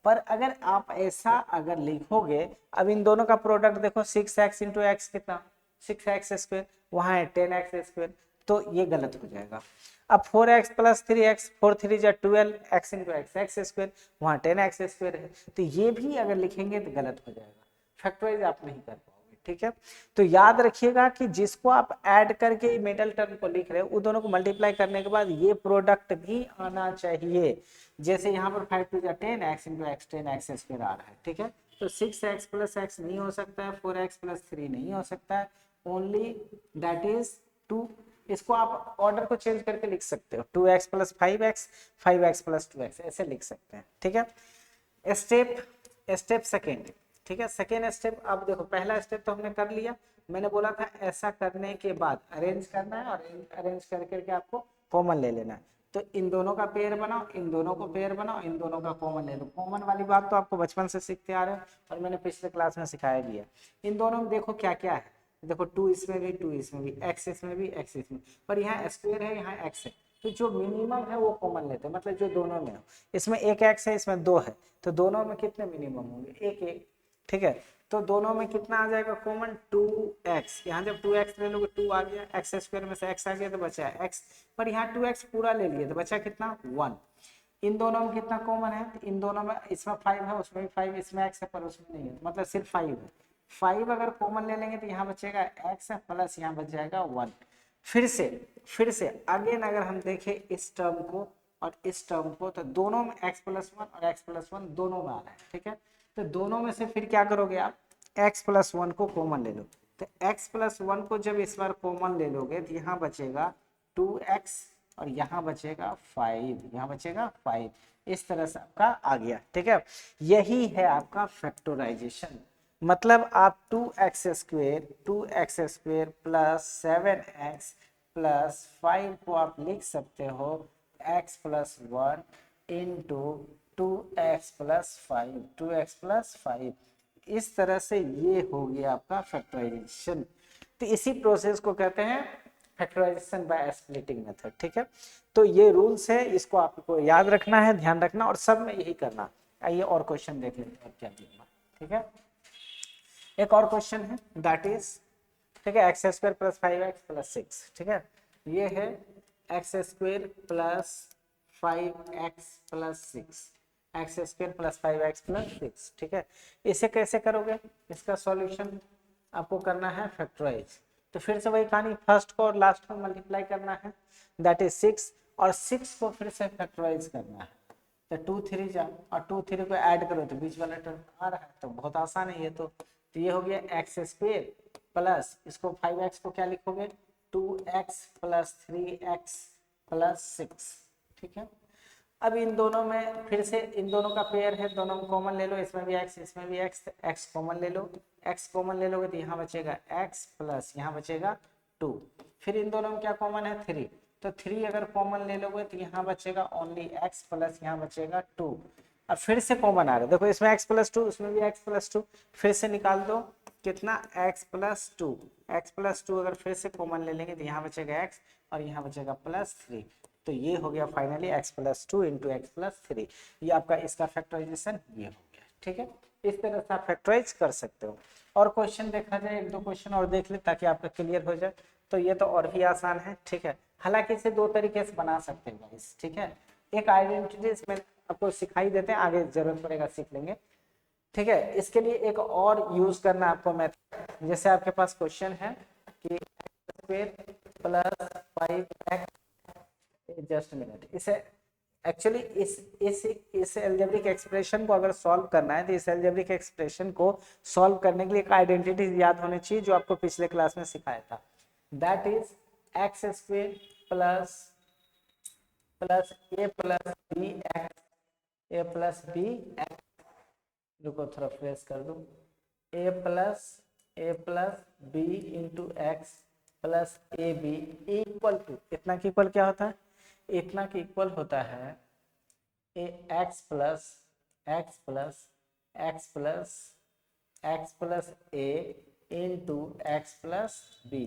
पर अगर आप ऐसा अगर लिखोगे, अब इन दोनों का प्रोडक्ट देखो 6x × x कितना 6x², वहाँ है 10x², तो ये गलत हो जाएगा। अब 4x + 3x, 4 3 जा 12, x × x² वहाँ 10x² है, तो ये भी अगर लिखेंगे तो गलत हो जाएगा, फैक्टराइज आप नहीं कर पाओगे। ठीक है, तो याद रखिएगा कि जिसको आप ऐड करके मिडल टर्म को लिख रहे हो, उन दोनों को मल्टीप्लाई करने के बाद ये प्रोडक्ट भी आना चाहिए। जैसे यहाँ पर 5 2 जा 10, x × x 10x² आ रहा है। ठीक है, तो 6x + x नहीं हो सकता है, 4x + 3 नहीं हो सकता है, ओनली दैट इज 2। इसको आप ऑर्डर को चेंज करके लिख सकते हो, 2x + 5x, 5x + 2x, ऐसे लिख सकते हैं। ठीक है, स्टेप सेकेंड। ठीक है, सेकेंड स्टेप आप देखो, पहला स्टेप तो हमने कर लिया, मैंने बोला था ऐसा करने के बाद अरेंज करना है, और अरेंज करके आपको कॉमन ले लेना है। तो इन दोनों का पेयर बनाओ, इन दोनों को पेयर बनाओ, इन दोनों का कॉमन ले लो। कॉमन वाली बात तो आपको बचपन से सीखते आ रहे हो, और मैंने पिछले क्लास में सिखाया भी है। इन दोनों में देखो क्या क्या है, देखो 2 इसमें भी, 2 इसमें भी, x इसमें भी, x इसमें, पर यहाँ स्क्वायर है, यहाँ x है, तो जो मिनिमम है वो कॉमन लेते हैं, मतलब जो दोनों में हो। इसमें एक x है, इसमें 2 है, तो दोनों में कितने मिनिमम होंगे, एक एक। ठीक है, तो दोनों में कितना आ जाएगा कॉमन, 2x। यहाँ जब 2x ले लोगे 2 आ गया, x² में से x आ गया तो बचा है x, पर यहाँ 2x पूरा ले लिए तो बचा कितना, 1। इन दोनों में कितना कॉमन है, इन दोनों में, इसमें 5 है, उसमें भी 5, इसमें x है पर उसमें नहीं है, मतलब सिर्फ 5 है। 5 अगर कॉमन ले लेंगे तो यहाँ बचेगा x प्लस यहाँ बच जाएगा 1। फिर से अगेन अगर हम देखें इस टर्म को और इस टर्म को, तो दोनों में x + 1 और x + 1 दोनों में आ रहा है। ठीक है, तो दोनों में से फिर क्या करोगे आप, x + 1 को कॉमन ले लो, तो x + 1 को जब इस बार कॉमन ले लोगे तो यहाँ बचेगा 2x और यहाँ बचेगा 5, यहाँ बचेगा 5। इस तरह से आपका आ गया। ठीक है, यही है आपका फैक्टराइजेशन, मतलब आप 2x² + 7x + 5 को आप लिख सकते हो x + 1 × 2x + 5, 2x + 5। इस तरह से ये हो गया आपका फैक्टराइजेशन। तो इसी प्रोसेस को कहते हैं फैक्टराइजेशन बाय स्प्लिटिंग मेथड। ठीक है, तो ये रूल्स है, इसको आपको याद रखना है, ध्यान रखना, और सब में यही करना। आइए और क्वेश्चन देख लेते हैं क्या दिया। ठीक है, एक और क्वेश्चन है, दैट इज, ठीक है, x² + 5x + 6। ठीक है, ये है x² + 5x + 6, x² + 5x + 6। ठीक है, इसे कैसे करोगे, इसका सॉल्यूशन आपको करना है फैक्टराइज। तो फिर से वही कहानी, फर्स्ट को और लास्ट को मल्टीप्लाई करना है, दैट इज 6, और 6 को फिर से फैक्टराइज करना है। तो 2 3 जा, और 2 3 को ऐड करो तो बीच वाला टर्म आ रहा है, तो बहुत आसान है ये। तो ये हो गया x² प्लस, इसको 5x को क्या लिखोगे, 2x + 3x + 6। ठीक है, अब इन दोनों में फिर से इन दोनों का पेयर है, दोनों में कॉमन ले लो, इसमें भी x इसमें भी x, x कॉमन ले लो, x कॉमन ले लोगे तो यहाँ बचेगा x प्लस यहाँ बचेगा 2। फिर इन दोनों में क्या कॉमन है, 3, तो 3 अगर कॉमन ले लोगे तो यहाँ बचेगा ओनली x प्लस यहाँ बचेगा 2। अब फिर से कॉमन आ रहा है, देखो इसमें x + 2, उसमें भी x + 2, फिर से निकाल दो कितना, x + 2, x + 2 अगर फिर से कॉमन ले लेंगे तो यहाँ बचेगा x और यहाँ बचेगा +3। तो ये हो गया फाइनली x + 2 × x + 3, ये आपका इसका फैक्टराइजेशन ये हो गया। ठीक है, इस तरह से आप फैक्टराइज कर सकते हो। और क्वेश्चन देखा जाए, एक दो क्वेश्चन और देख ले ताकि आपका क्लियर हो जाए। तो ये तो और भी आसान है। ठीक है, हालांकि इसे दो तरीके से बना सकते हैं गाइस। ठीक है, एक आइडेंटिटीज में आपको सिखाई देते हैं, आगे जरूरत पड़ेगा सीख लेंगे। ठीक है, इसके लिए एक और यूज करना आपको मेथड, जैसे आपके पास क्वेश्चन है कि x² + 5x, जस्ट मिनट, इसे एक्चुअली इस अलजेब्रिक एक्सप्रेशन को अगर सॉल्व करना है तो इस अलजेब्रिक एक्सप्रेशन को सॉल्व करने के लिए एक आइडेंटिटी याद होनी चाहिए जो आपको पिछले क्लास में सिखाया था, that is x² plus a plus b x, a plus b x, रुको थोड़ा फ्रेश कर दूं, a plus b into x plus a b equal to, इतना की इक्वल क्या होता है, इतना की इक्वल होता है x plus a into x plus b.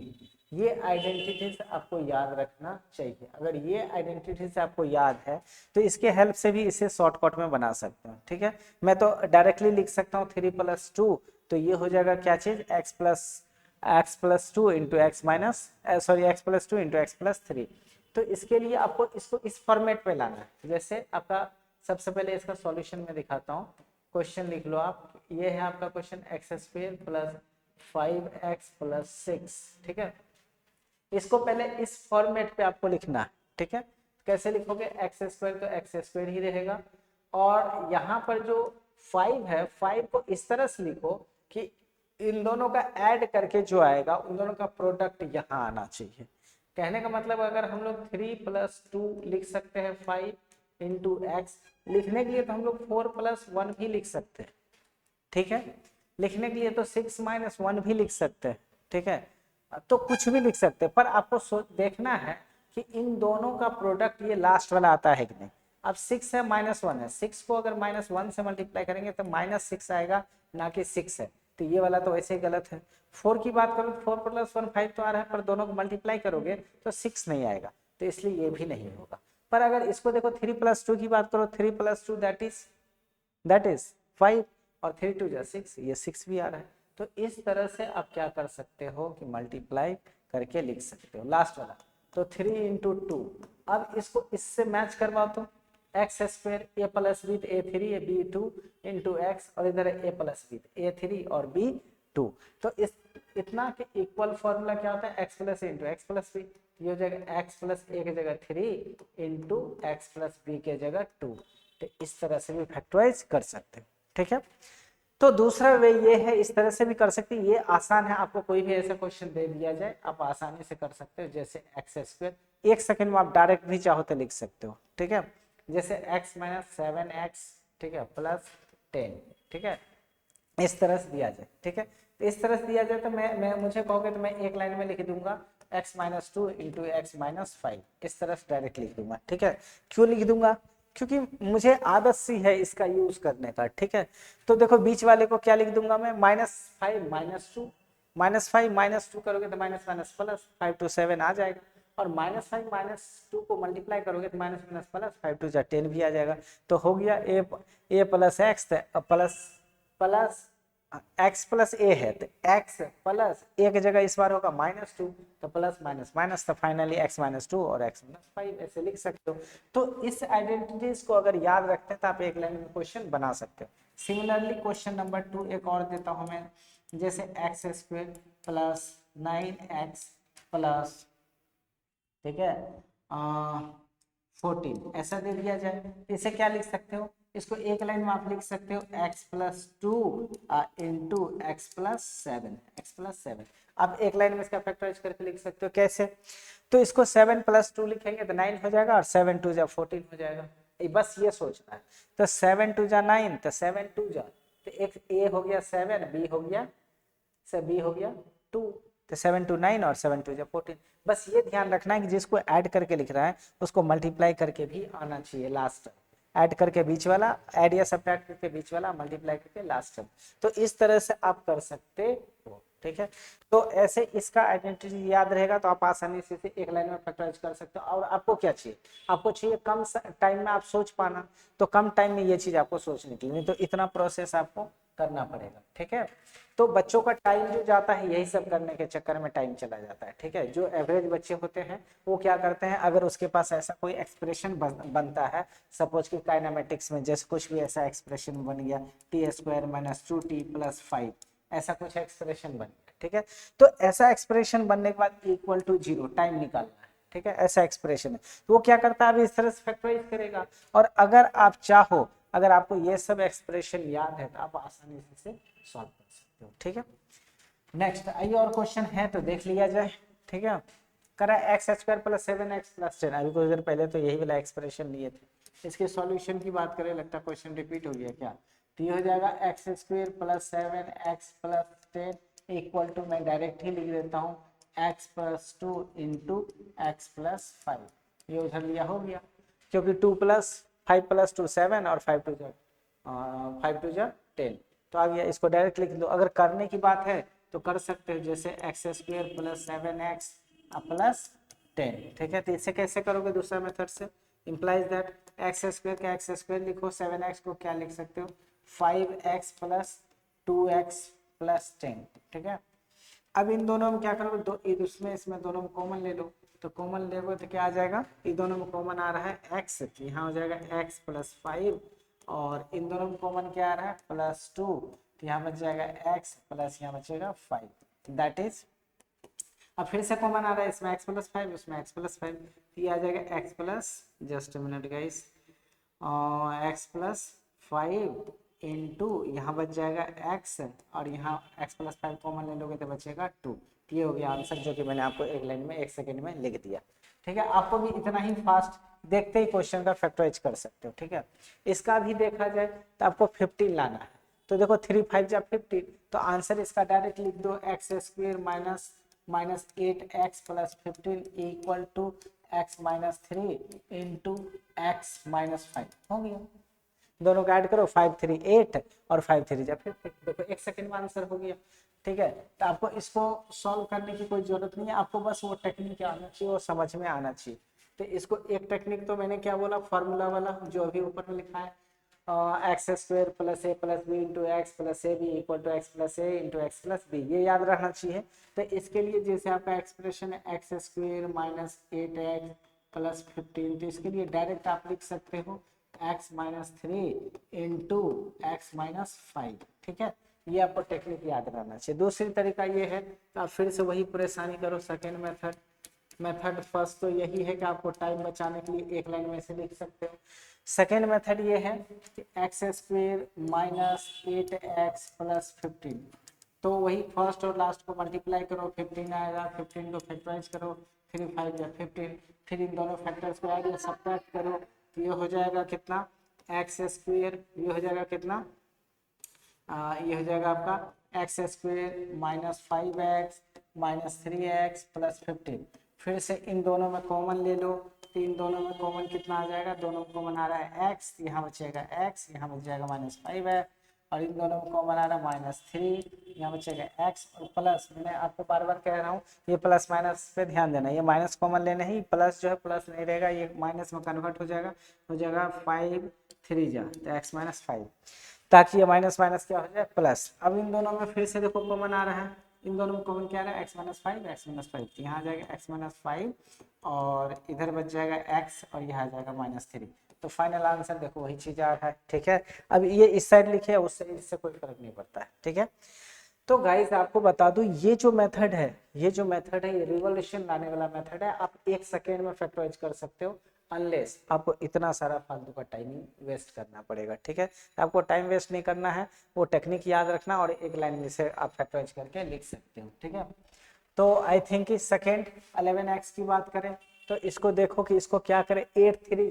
ये आइडेंटिटीज आपको याद रखना चाहिए। अगर ये आइडेंटिटीज आपको याद है तो इसके हेल्प से भी इसे शॉर्टकट में बना सकते हैं। ठीक है, मैं तो डायरेक्टली लिख सकता हूँ 3 + 2, तो ये हो जाएगा क्या चीज, x + x plus two into x minus sorry x plus two into x plus three. तो इसके लिए आपको इसको इस फॉर्मेट पे लाना है। जैसे आपका सबसे पहले इसका सॉल्यूशन मैं दिखाता हूँ। क्वेश्चन लिख लो आप, ये है आपका question x square plus 5x plus 6, ठीक है। इसको पहले इस फॉर्मेट पे आपको लिखना है, ठीक है। कैसे लिखोगे, एक्स स्क्वायर तो एक्स स्क्वायर ही रहेगा, और यहाँ पर जो 5 है 5 को इस तरह से लिखो कि इन दोनों का ऐड करके जो आएगा उन दोनों का प्रोडक्ट यहाँ आना चाहिए। कहने का मतलब अगर हम लोग 3 प्लस 2 लिख सकते हैं 5 इंटू एक्स, लिखने के लिए तो हम लोग 4 प्लस 1 भी लिख सकते हैं, ठीक है। लिखने के लिए तो 6 माइनस 1 भी लिख सकते हैं, ठीक है। तो कुछ भी लिख सकते हैं, पर आपको देखना है कि इन दोनों का प्रोडक्ट ये लास्ट वाला आता है कि नहीं। अब 6 है माइनस 1 है, 6 को अगर माइनस 1 से मल्टीप्लाई करेंगे तो माइनस 6 आएगा, ना कि 6 है। तो ये वाला तो वैसे ही गलत है। 4 की बात करो, 4 प्लस 1 5 तो आ रहा है, पर दोनों को मल्टीप्लाई करोगे तो 6 नहीं आएगा, तो इसलिए ये भी नहीं होगा। पर अगर इसको देखो 3 प्लस 2 की बात करो, 3 प्लस 2 दैट इज 5, और 3 2 जा 6, ये 6 भी आ रहा है। तो इस तरह से आप क्या कर सकते हो कि मल्टीप्लाई करके लिख सकते हो लास्ट वाला। तो 3 इंटू 2, अब इसको इससे मैच करवाओ तो x square a plus with a three a b two into x, और इधर a plus with a three और बी टू। तो इस इतना के इक्वल फॉर्मूला क्या होता है, x plus a into x plus b. ये हो जाएगा एक्स प्लस ए की जगह 3 इंटू एक्स प्लस बी के जगह 2। तो इस तरह से भी फैक्टराइज कर सकते हैं, ठीक है। तो दूसरा वे ये है, इस तरह से भी कर सकते हैं। ये आसान है, आपको कोई भी ऐसा क्वेश्चन दे दिया जाए आप आसानी से कर सकते हो। जैसे एक्स स्क्वायर, एक सेकंड में आप डायरेक्ट भी चाहो तो लिख सकते हो, ठीक है। जैसे एक्स माइनस 7x, ठीक है, प्लस 10, ठीक है, इस तरह से दिया जाए, ठीक है। तो इस तरह से दिया जाए तो मैं मुझे कहोगे तो मैं एक लाइन में लिख दूंगा x minus 2 into x minus 5, इस तरह से डायरेक्ट लिख दूंगा, ठीक है। क्यों लिख दूंगा, क्योंकि मुझे आदत सी है इसका यूज करने का, ठीक है। तो देखो बीच वाले को क्या लिख दूंगा मैं, -5 -2 -5 -2 करोगे तो माइनस माइनस प्लस 5 to 7 आ जाएगा, और -5 -2 को मल्टीप्लाई करोगे तो माइनस माइनस प्लस 5 2 जा 10 भी आ जाएगा। तो हो गया a plus x plus x plus a है, तो एक्स प्लस ए की जगह इस बार होगा -2, तो प्लस माइनस माइनस, तो फाइनली एक्स माइनस 2 और एक्स माइनस 5 ऐसे लिख सकते हो। तो इस आइडेंटिटीज को अगर याद रखते हैं तो आप एक लाइन में क्वेश्चन बना सकते हो। सिमिलरली क्वेश्चन नंबर 2 एक और देता हूं मैं, जैसे x square plus 9x plus, ठीक है, 14 ऐसा दे दिया जाए, इसे क्या लिख सकते हो, इसको एक लाइन में आप लिख सकते हो x plus 2 into x plus 7 आप एक लाइन में इसका फैक्टराइज करके लिख सकते हो। कैसे, तो इसको 7 प्लस 2 लिखेंगे तो 9 हो जाएगा, और 7 2 जा 14 हो जाएगा। बस ये सोचना है। तो 7 2 जा 9, तो 7 2 जा, तो एक a हो गया 7, b हो गया 2, तो 7 2 9 और 7 2 जा 14। बस ये ध्यान रखना है कि जिसको ऐड करके लिख रहा है उसको मल्टीप्लाई करके भी आना चाहिए लास्ट, ऐड करके बीच वाला, ऐड या सब्ट्रैक्ट करके बीच वाला, मल्टीप्लाई करके लास्ट टर्म। तो इस तरह से आप कर सकते हो, ठीक है। तो ऐसे इसका आइडेंटिटी याद रहेगा तो आप आसानी से एक लाइन में फैक्टराइज कर सकते हो। और आपको क्या चाहिए, आपको चाहिए कम टाइम में आप सोच पाना, तो कम टाइम में ये चीज आपको सोचने के लिए, नहीं तो इतना प्रोसेस आपको करना पड़ेगा, ठीक है। तो बच्चों का टाइम जो जाता है यही सब करने के चक्कर में टाइम चला जाता है, ठीक है। जो एवरेज बच्चे होते हैं वो क्या करते हैं, अगर उसके पास ऐसा कोई एक्सप्रेशन बनता है, सपोज कि काइनेमेटिक्स में जैसे कुछ भी ऐसा एक्सप्रेशन बन गया t² - 2t + 5, ऐसा कुछ एक्सप्रेशन बन गया, ठीक है। तो ऐसा एक्सप्रेशन बनने के बाद इक्वल टू 0 टाइम निकालना है, ठीक है, ऐसा एक्सप्रेशन है। तो वो क्या करता है, अब इस तरह से फैक्टराइज करेगा। और अगर आप चाहो, अगर आपको ये सब एक्सप्रेशन याद है तो आप आसानी से सॉल्व कर सकते हो, ठीक है। नेक्स्ट आइए और क्वेश्चन है तो देख लिया जाए, ठीक है। करा x² + 7x + 10, अभी कुछ देर पहले तो यही वाला एक्सप्रेशन लिए थे। इसके सॉल्यूशन की बात करें, लगता है क्वेश्चन रिपीट हो गया क्या। तो ये हो जाएगा x² + 7x + 10 इक्वल टू, मैं डायरेक्ट ही लिख देता हूँ, x + 2 इंटू एक्स + 5। ये उधर लिया हो गया, क्योंकि 2 + 5 + 2 7 और 5 2 जा 10, तो आ गया। इसको डायरेक्ट लिख दो। अगर करने की बात है तो कर सकते हो, जैसे x² + 7x + 10, ठीक है। तो इसे कैसे करोगे, दूसरा मेथड से, इंप्लाइज दैट x² का x² लिखो, 7x को क्या लिख सकते हो, 5x + 2x + 10, ठीक है। अब इन दोनों में क्या करोगे, दो इसमें इसमें दोनों में कॉमन ले लो, तो कॉमन लेगो तो क्या आ जाएगा, इन दोनों में कॉमन आ रहा है x, तो यहाँ हो जाएगा x प्लस 5, और इन दोनों में कॉमन क्या आ रहा है +2, तो यहाँ बच जाएगा x प्लस यहाँ बचेगा 5, दैट इज, अब फिर से कॉमन आ रहा है, इसमें x प्लस 5 उसमें x प्लस 5, तो ये आ जाएगा x plus, just a minute guys, x plus 5 into यहाँ बच जाएगा x, और यहाँ x प्लस 5 कॉमन ले लोगे तो बचेगा 2। ये हो गया आंसर, जो कि मैंने आपको एक लाइन में 1 सेकंड में लिख दिया। ठीक है, आपको भी इतना ही फास्ट देखते ही क्वेश्चन का फैक्टराइज कर सकते हो। ठीक है, इसका भी देखा जाए तो आपको 15 लाना है, तो देखो 3 5 जा 15, तो आंसर इसका डायरेक्ट लिख दो, x square minus 8x plus 15 equal to x minus 3 into x minus 5, हो गया। दोनों का ऐड करो, 5 3 8 और 5 3 जा 15, देखो 1 सेकंड में आंसर हो गया। ठीक है, तो आपको इसको सॉल्व करने की कोई जरूरत नहीं है, आपको बस वो टेक्निक आना चाहिए, वो समझ में आना चाहिए। तो इसको एक टेक्निक तो मैंने क्या बोला, फार्मूला वाला जो अभी ऊपर में लिखा है, x square plus a plus b into x plus a b equal to x plus a into x plus b, ये याद रहना चाहिए। तो इसके लिए जैसे आपका एक्सप्रेशन है x square minus 8x plus 15, तो इसके लिए डायरेक्ट आप लिख सकते हो x minus 3 into x minus 5। ठीक है, ये आपको टेक्निक याद रहना चाहिए। दूसरी तरीका ये है, तो आप फिर से वही परेशानी करो, सेकेंड मेथड फर्स्ट तो यही है कि आपको टाइम बचाने के लिए एक लाइन में से लिख सकते हो। सेकेंड मेथड ये है कि x square minus 8x plus 15, तो वही फर्स्ट और लास्ट को मल्टीप्लाई करो, 15 आएगा, 15 को फैक्टराइज करो, 3 5 या 15, फिर इन दोनों फैक्टर्स को ऐड या सब्ट्रैक्ट करो, तो ये हो जाएगा कितना, एक्स स्क्वायर, ये हो जाएगा कितना, ये हो जाएगा आपका x square minus 5x minus 3x plus 15, फिर से इन दोनों में कॉमन ले लो, तो इन दोनों में कॉमन कितना आ जाएगा, दोनों में कॉमन आ रहा है x, यहाँ बचेगा x, यहाँ बच जाएगा -5 है, और इन दोनों में कॉमन आ रहा है -3, यहाँ बचेगा x, और प्लस, मैं आपको बार बार कह रहा हूँ ये प्लस माइनस पे ध्यान देना, ये माइनस कॉमन लेना ही, प्लस जो है प्लस नहीं रहेगा, ये माइनस में कन्वर्ट हो जाएगा 5 3 जा, तो x माइनस 5, ताकि ये माइनस माइनस क्या हो जाए प्लस। अब इन दोनों में फिर से देखो कॉमन आ रहा है, इन दोनों में कॉमन क्या आ रहा है, x माइनस 5 x माइनस 5, यहाँ आ जाएगा x माइनस 5 और इधर बच जाएगा x और यहाँ आ जाएगा -3, तो फाइनल आंसर देखो वही चीज आ रहा है। ठीक है, अब ये इस साइड लिखे उस साइड, इससे कोई फर्क नहीं पड़ता है। ठीक है, तो गाइस आपको बता दूं ये जो मेथड है, ये रिवॉल्यूशन लाने वाला मेथड है, आप 1 सेकेंड में फैक्टराइज कर सकते हो, अनलेस आपको इतना सारा फालतू का टाइमिंग वेस्ट करना पड़ेगा। ठीक है, आपको टाइम वेस्ट नहीं करना है, वो टेक्निक याद रखना और एक लाइन में से आप फैक्टराइज करके लिख सकते हो। ठीक है, तो आई थिंक इस सेकेंड 11x की बात करें तो इसको देखो कि इसको क्या करें, 8 3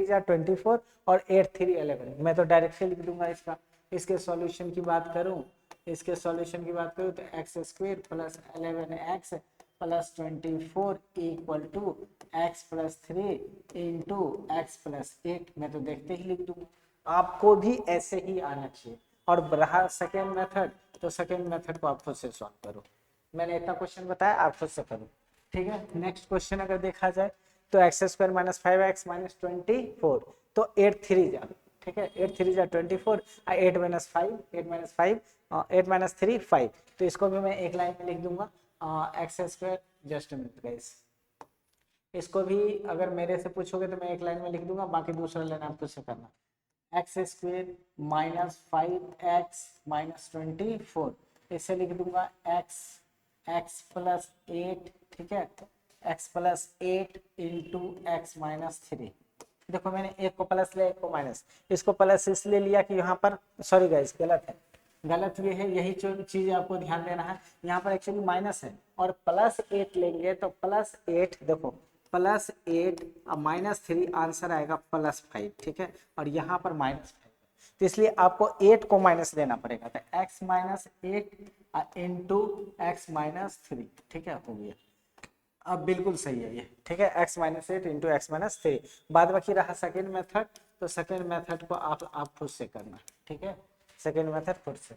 जा 24 और 8 3 11, मैं तो डायरेक्टली लिख दूंगा इसका। इसके सॉल्यूशन की बात करूं, तो x square plus 11x plus 24 equal to x plus 3 into x plus 8, मैं तो देखते ही लिख दूंगा, आपको भी ऐसे ही आना चाहिए। और रहा सेकेंड मेथड, तो सेकेंड मेथड को आप खुद से सॉल्व करो, मैंने इतना क्वेश्चन बताया, आप खुद से करो। ठीक है, नेक्स्ट क्वेश्चन अगर देखा जाए तो x square minus 5x minus 24, तो 8 3 जा, ठीक है 8 3 जा 24, 8 माइनस 5 8 माइनस 3 5, तो इसको भी मैं एक लाइन में लिख दूंगा, x square, just a minute guys, इसको भी अगर मेरे से पूछोगे तो मैं एक लाइन में लिख दूंगा, बाकी दूसरा लाइन आप खुद से करना, x square minus 5x minus 24, इसे लिख दूंगा x प्लस 8, ठीक है x plus 8 into x minus 3, देखो मैंने एक को प्लस लिया एक को माइनस, इसको प्लस इसलिए लिया कि यहाँ पर, सॉरी गाइस गलत ये है, यही चीज आपको ध्यान देना है, यहाँ पर एक्चुअली माइनस है और प्लस 8 लेंगे तो प्लस 8, देखो प्लस 8 और -3 आंसर आएगा +5, ठीक है, और यहाँ पर -5, तो इसलिए आपको 8 को माइनस देना पड़ेगा, तो x minus 8 into x minus 3, ठीक है, हो गया, अब बिल्कुल सही है ये, ठीक है, x minus 8 into x minus 3। बाद बाकी रहा सेकेंड मेथड, तो सेकेंड मेथड को आप खुद से करना, ठीक है, सेकेंड मेथड खुद से।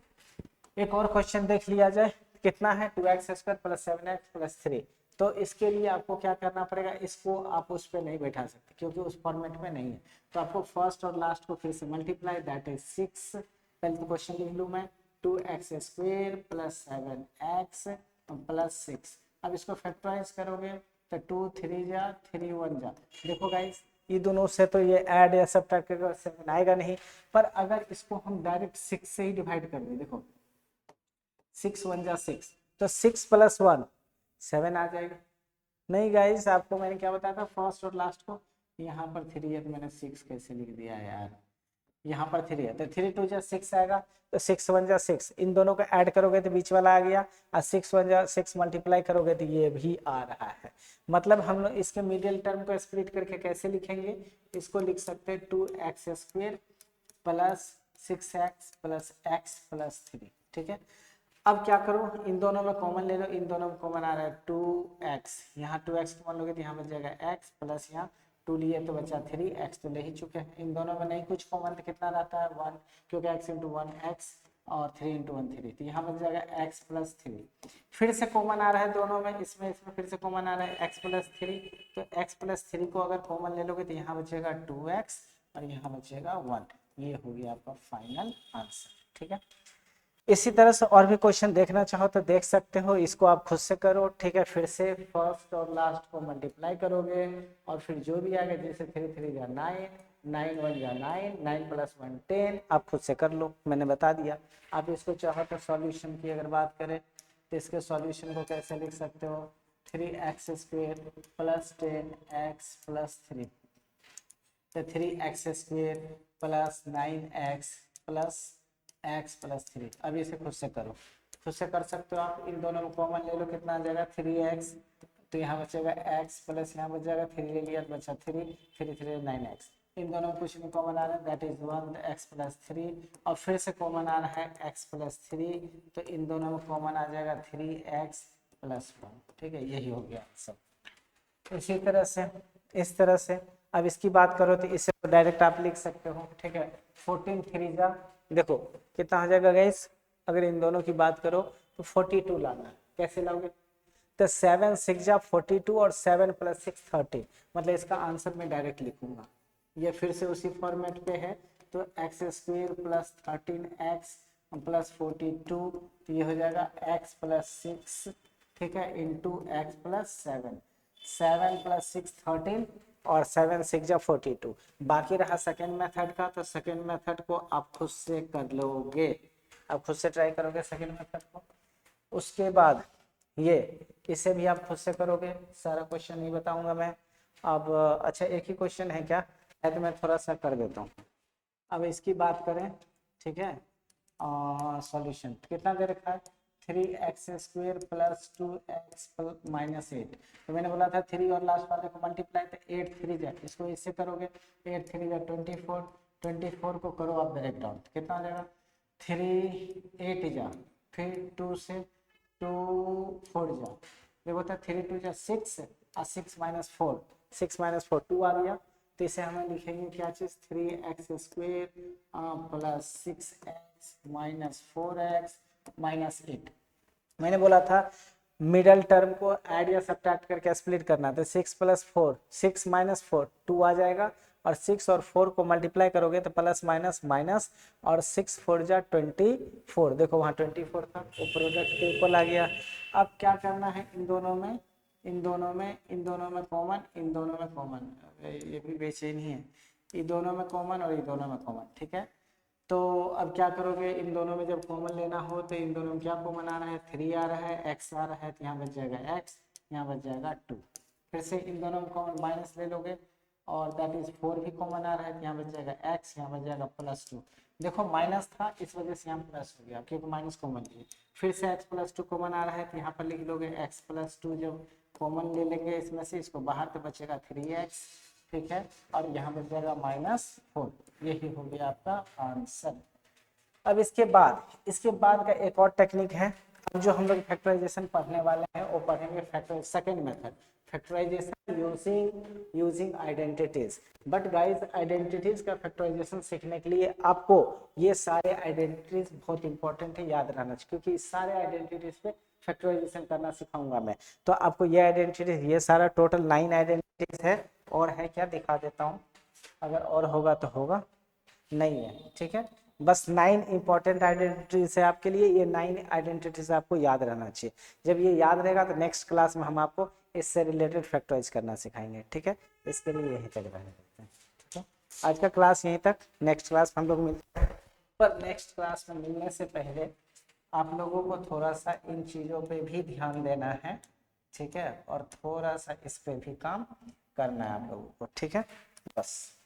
एक और क्वेश्चन देख लिया जाए, कितना है 2x square plus 7x plus 3, तो इसके लिए आपको क्या करना पड़ेगा, इसको आप उस पर नहीं बैठा सकते क्योंकि उस फॉर्मेट में नहीं है, तो आपको फर्स्ट और लास्ट को फिर से मल्टीप्लाई, दैट इज 6, पहले तो क्वेश्चन लिख लूँ मैं, 2x square plus 7x plus 6। अब इसको फैक्टराइज करोगे तो 2 3 जा 3 1 जा। देखो गाइस ये दोनों से तो ये ऐड या सब्ट्रैक्ट करके 7 आएगा नहीं, पर अगर इसको हम डायरेक्ट 6 से ही डिवाइड कर दें, देखो 6 1 जा 6, तो 6 + 1 7 आ जाएगा। नहीं गाइस आपको मैंने क्या बताया था फर्स्ट और लास्ट को, यहाँ पर 3 है तो मैंने 6 कैसे लिख दिया है यार, यहाँ पर 3 है तो 3 2 जा 6 आएगा, तो 6 1 जा 6, इन दोनों को ऐड करोगे तो बीच वाला आ गया, और 6 1 जा 6 मल्टीप्लाई करोगे तो ये भी आ रहा है। मतलब हम लोग इसके मिडिल टर्म को स्प्लिट करके कैसे लिखेंगे, इसको लिख सकते हैं 2x² + 6x + x + 3। ठीक है, अब क्या करो, इन दोनों में कॉमन ले लो, इन दोनों में कॉमन आ रहा है 2x, यहाँ 2x कॉमन लोगे तो यहाँ बच जाएगा x, प्लस यहाँ 2 लिए तो बचा 3, x तो ले ही चुके हैं। इन दोनों में नहीं कुछ कॉमन तो कितना रहता है 1, क्योंकि x × 1 x और 3 × 1 3, तो यहाँ बच जाएगा x + 3। फिर से कॉमन आ रहा है दोनों में, इसमें फिर से कॉमन आ रहा है x + 3, तो x + 3 को अगर कॉमन ले लोगे तो यहाँ बचेगा 2x और यहाँ बचेगा 1। ये हो गया आपका फाइनल आंसर। ठीक है, इसी तरह से और भी क्वेश्चन देखना चाहो तो देख सकते हो, इसको आप खुद से करो। ठीक है, फिर से फर्स्ट और लास्ट को मल्टीप्लाई करोगे और फिर जो भी आएगा, जैसे 3 3 जा 9, 9 1 जा 9, 9 + 1 10, आप खुद से कर लो, मैंने बता दिया। आप इसको चाहो तो सॉल्यूशन की अगर बात करें तो इसके सॉल्यूशन को कैसे लिख सकते हो, 3x² + 10x + 3, तो 3x² + 9x + x + 3। अब इसे खुद से करो, खुद से कर सकते हो आप। इन दोनों में कॉमन ले लो, कितना आ जाएगा 3x, तो यहाँ बचेगा x प्लस यहाँ बच जाएगा 3 ले लिया तो बचा 3, 3 3 9x। इन दोनों में कुछ नहीं कॉमन आ रहा है, दैट इज 1, x + 3, और फिर से कॉमन आ रहा है x + 3, तो इन दोनों में कॉमन आ जाएगा 3x + 1। ठीक है, यही हो गया सब। इसी तरह से इस तरह से अब इसकी बात करो तो इसे तो डायरेक्ट आप लिख सकते हो। ठीक है, 14 3 जा, देखो कितना हो जाएगा गाइस, अगर इन दोनों की बात करो तो 42 लाना है। कैसे लाओगे, तो 7 6 जा 42 और 7 + 6 30, मतलब इसका आंसर मैं डायरेक्ट लिखूंगा। ये फिर से उसी फॉर्मेट पे है, तो x² + 13x + 42, तो ये हो जाएगा x + 6, ठीक है, इंटू x + 7, 7 + 6 13 और 7 6 जा 42। बाकी रहा सेकेंड मेथड का, तो सेकेंड मेथड को आप खुद से कर लोगे, आप खुद से ट्राई करोगे सेकेंड मेथड को। उसके बाद ये इसे भी आप खुद से करोगे, सारा क्वेश्चन नहीं बताऊंगा मैं अब। अच्छा एक ही क्वेश्चन है क्या है, तो मैं थोड़ा सा कर देता हूँ। अब इसकी बात करें, ठीक है, सॉल्यूशन कितना दे रखा है, 3x² + 2x - 8, तो मैंने बोला था 3 और लास्ट वाले को मल्टीप्लाई, तो 8 3 जा, इसको इससे करोगे 8 3 जा 24, 24 को करो आप डायरेक्ट डाउन, कितना आ जाएगा 3 8 जा, फिर 2 से 2 4 जा, देखो था 3 2 जा 6 और 6 - 4, 6 - 4 2 आ गया, तो इसे हमें लिखेंगे क्या चीज, 3x² + 6x - 4x - 8। मैंने बोला था मिडल टर्म को ऐड या सब्ट्रैक्ट करके स्प्लिट करना, तो 6 + 4 6 - 4 2 आ जाएगा, और 6 और 4 को मल्टीप्लाई करोगे तो प्लस माइनस माइनस, और 6 4 जा 24, देखो वहाँ 24 था, वो प्रोडक्ट के इक्वल आ गया। अब क्या करना है, इन दोनों में कॉमन, इन दोनों में कॉमन, ये भी बेचैनी है, इन दोनों में कॉमन और इन दोनों में कॉमन। ठीक है, तो अब क्या करोगे, इन दोनों में जब कॉमन लेना हो तो इन दोनों में क्या कॉमन आ रहा है, 3 आ रहा है, x आ रहा है, तो यहाँ बच जाएगा x, यहाँ बच जाएगा 2। फिर से इन दोनों में कॉमन माइनस ले लोगे, और दैट इज 4 भी कॉमन आ रहा है, तो यहाँ बच जाएगा x, यहाँ बच जाएगा +2। देखो माइनस था इस वजह से यहाँ प्लस हो गया, क्योंकि माइनस कॉमन लिए। फिर से x + 2 कॉमन आ रहा है, तो यहाँ पर लिख लोगे x + 2, जब कॉमन ले लेंगे इसमें से इसको बाहर, तो बचेगा 3x, ठीक है, और यहाँ बच जाएगा -4। यही हो गया आपका आंसर। अब इसके बाद का एक और टेक्निक है, अब जो हम लोग फैक्टराइजेशन पढ़ने वाले हैं वो पढ़ेंगे factor second method, factorisation using identities. But guys identities का फैक्टराइजेशन सीखने के लिए आपको ये सारे आइडेंटिटीज बहुत इंपॉर्टेंट है, याद रहना चाहिए, क्योंकि इस सारे आइडेंटिटीज पे फैक्टराइजेशन करना सिखाऊंगा मैं। तो आपको ये आइडेंटिटीज, ये सारा टोटल 9 आइडेंटिटीज है, और है क्या दिखा देता हूँ, अगर और होगा तो होगा, नहीं है, ठीक है। बस 9 इंपॉर्टेंट आइडेंटिटीज है आपके लिए, ये 9 आइडेंटिटीज आपको याद रहना चाहिए। जब ये याद रहेगा तो नेक्स्ट क्लास में हम आपको इससे रिलेटेड फैक्टराइज करना सिखाएंगे, ठीक है। इसके लिए यहीं तक रहने देते हैं, ठीक है। आज का क्लास यहीं तक, नेक्स्ट क्लास हम लोग मिलते हैं। पर नेक्स्ट क्लास में मिलने से पहले आप लोगों को थोड़ा सा इन चीज़ों पे भी ध्यान देना है, ठीक है, और थोड़ा सा इस पे भी काम करना है आप लोगों को, ठीक है। बस।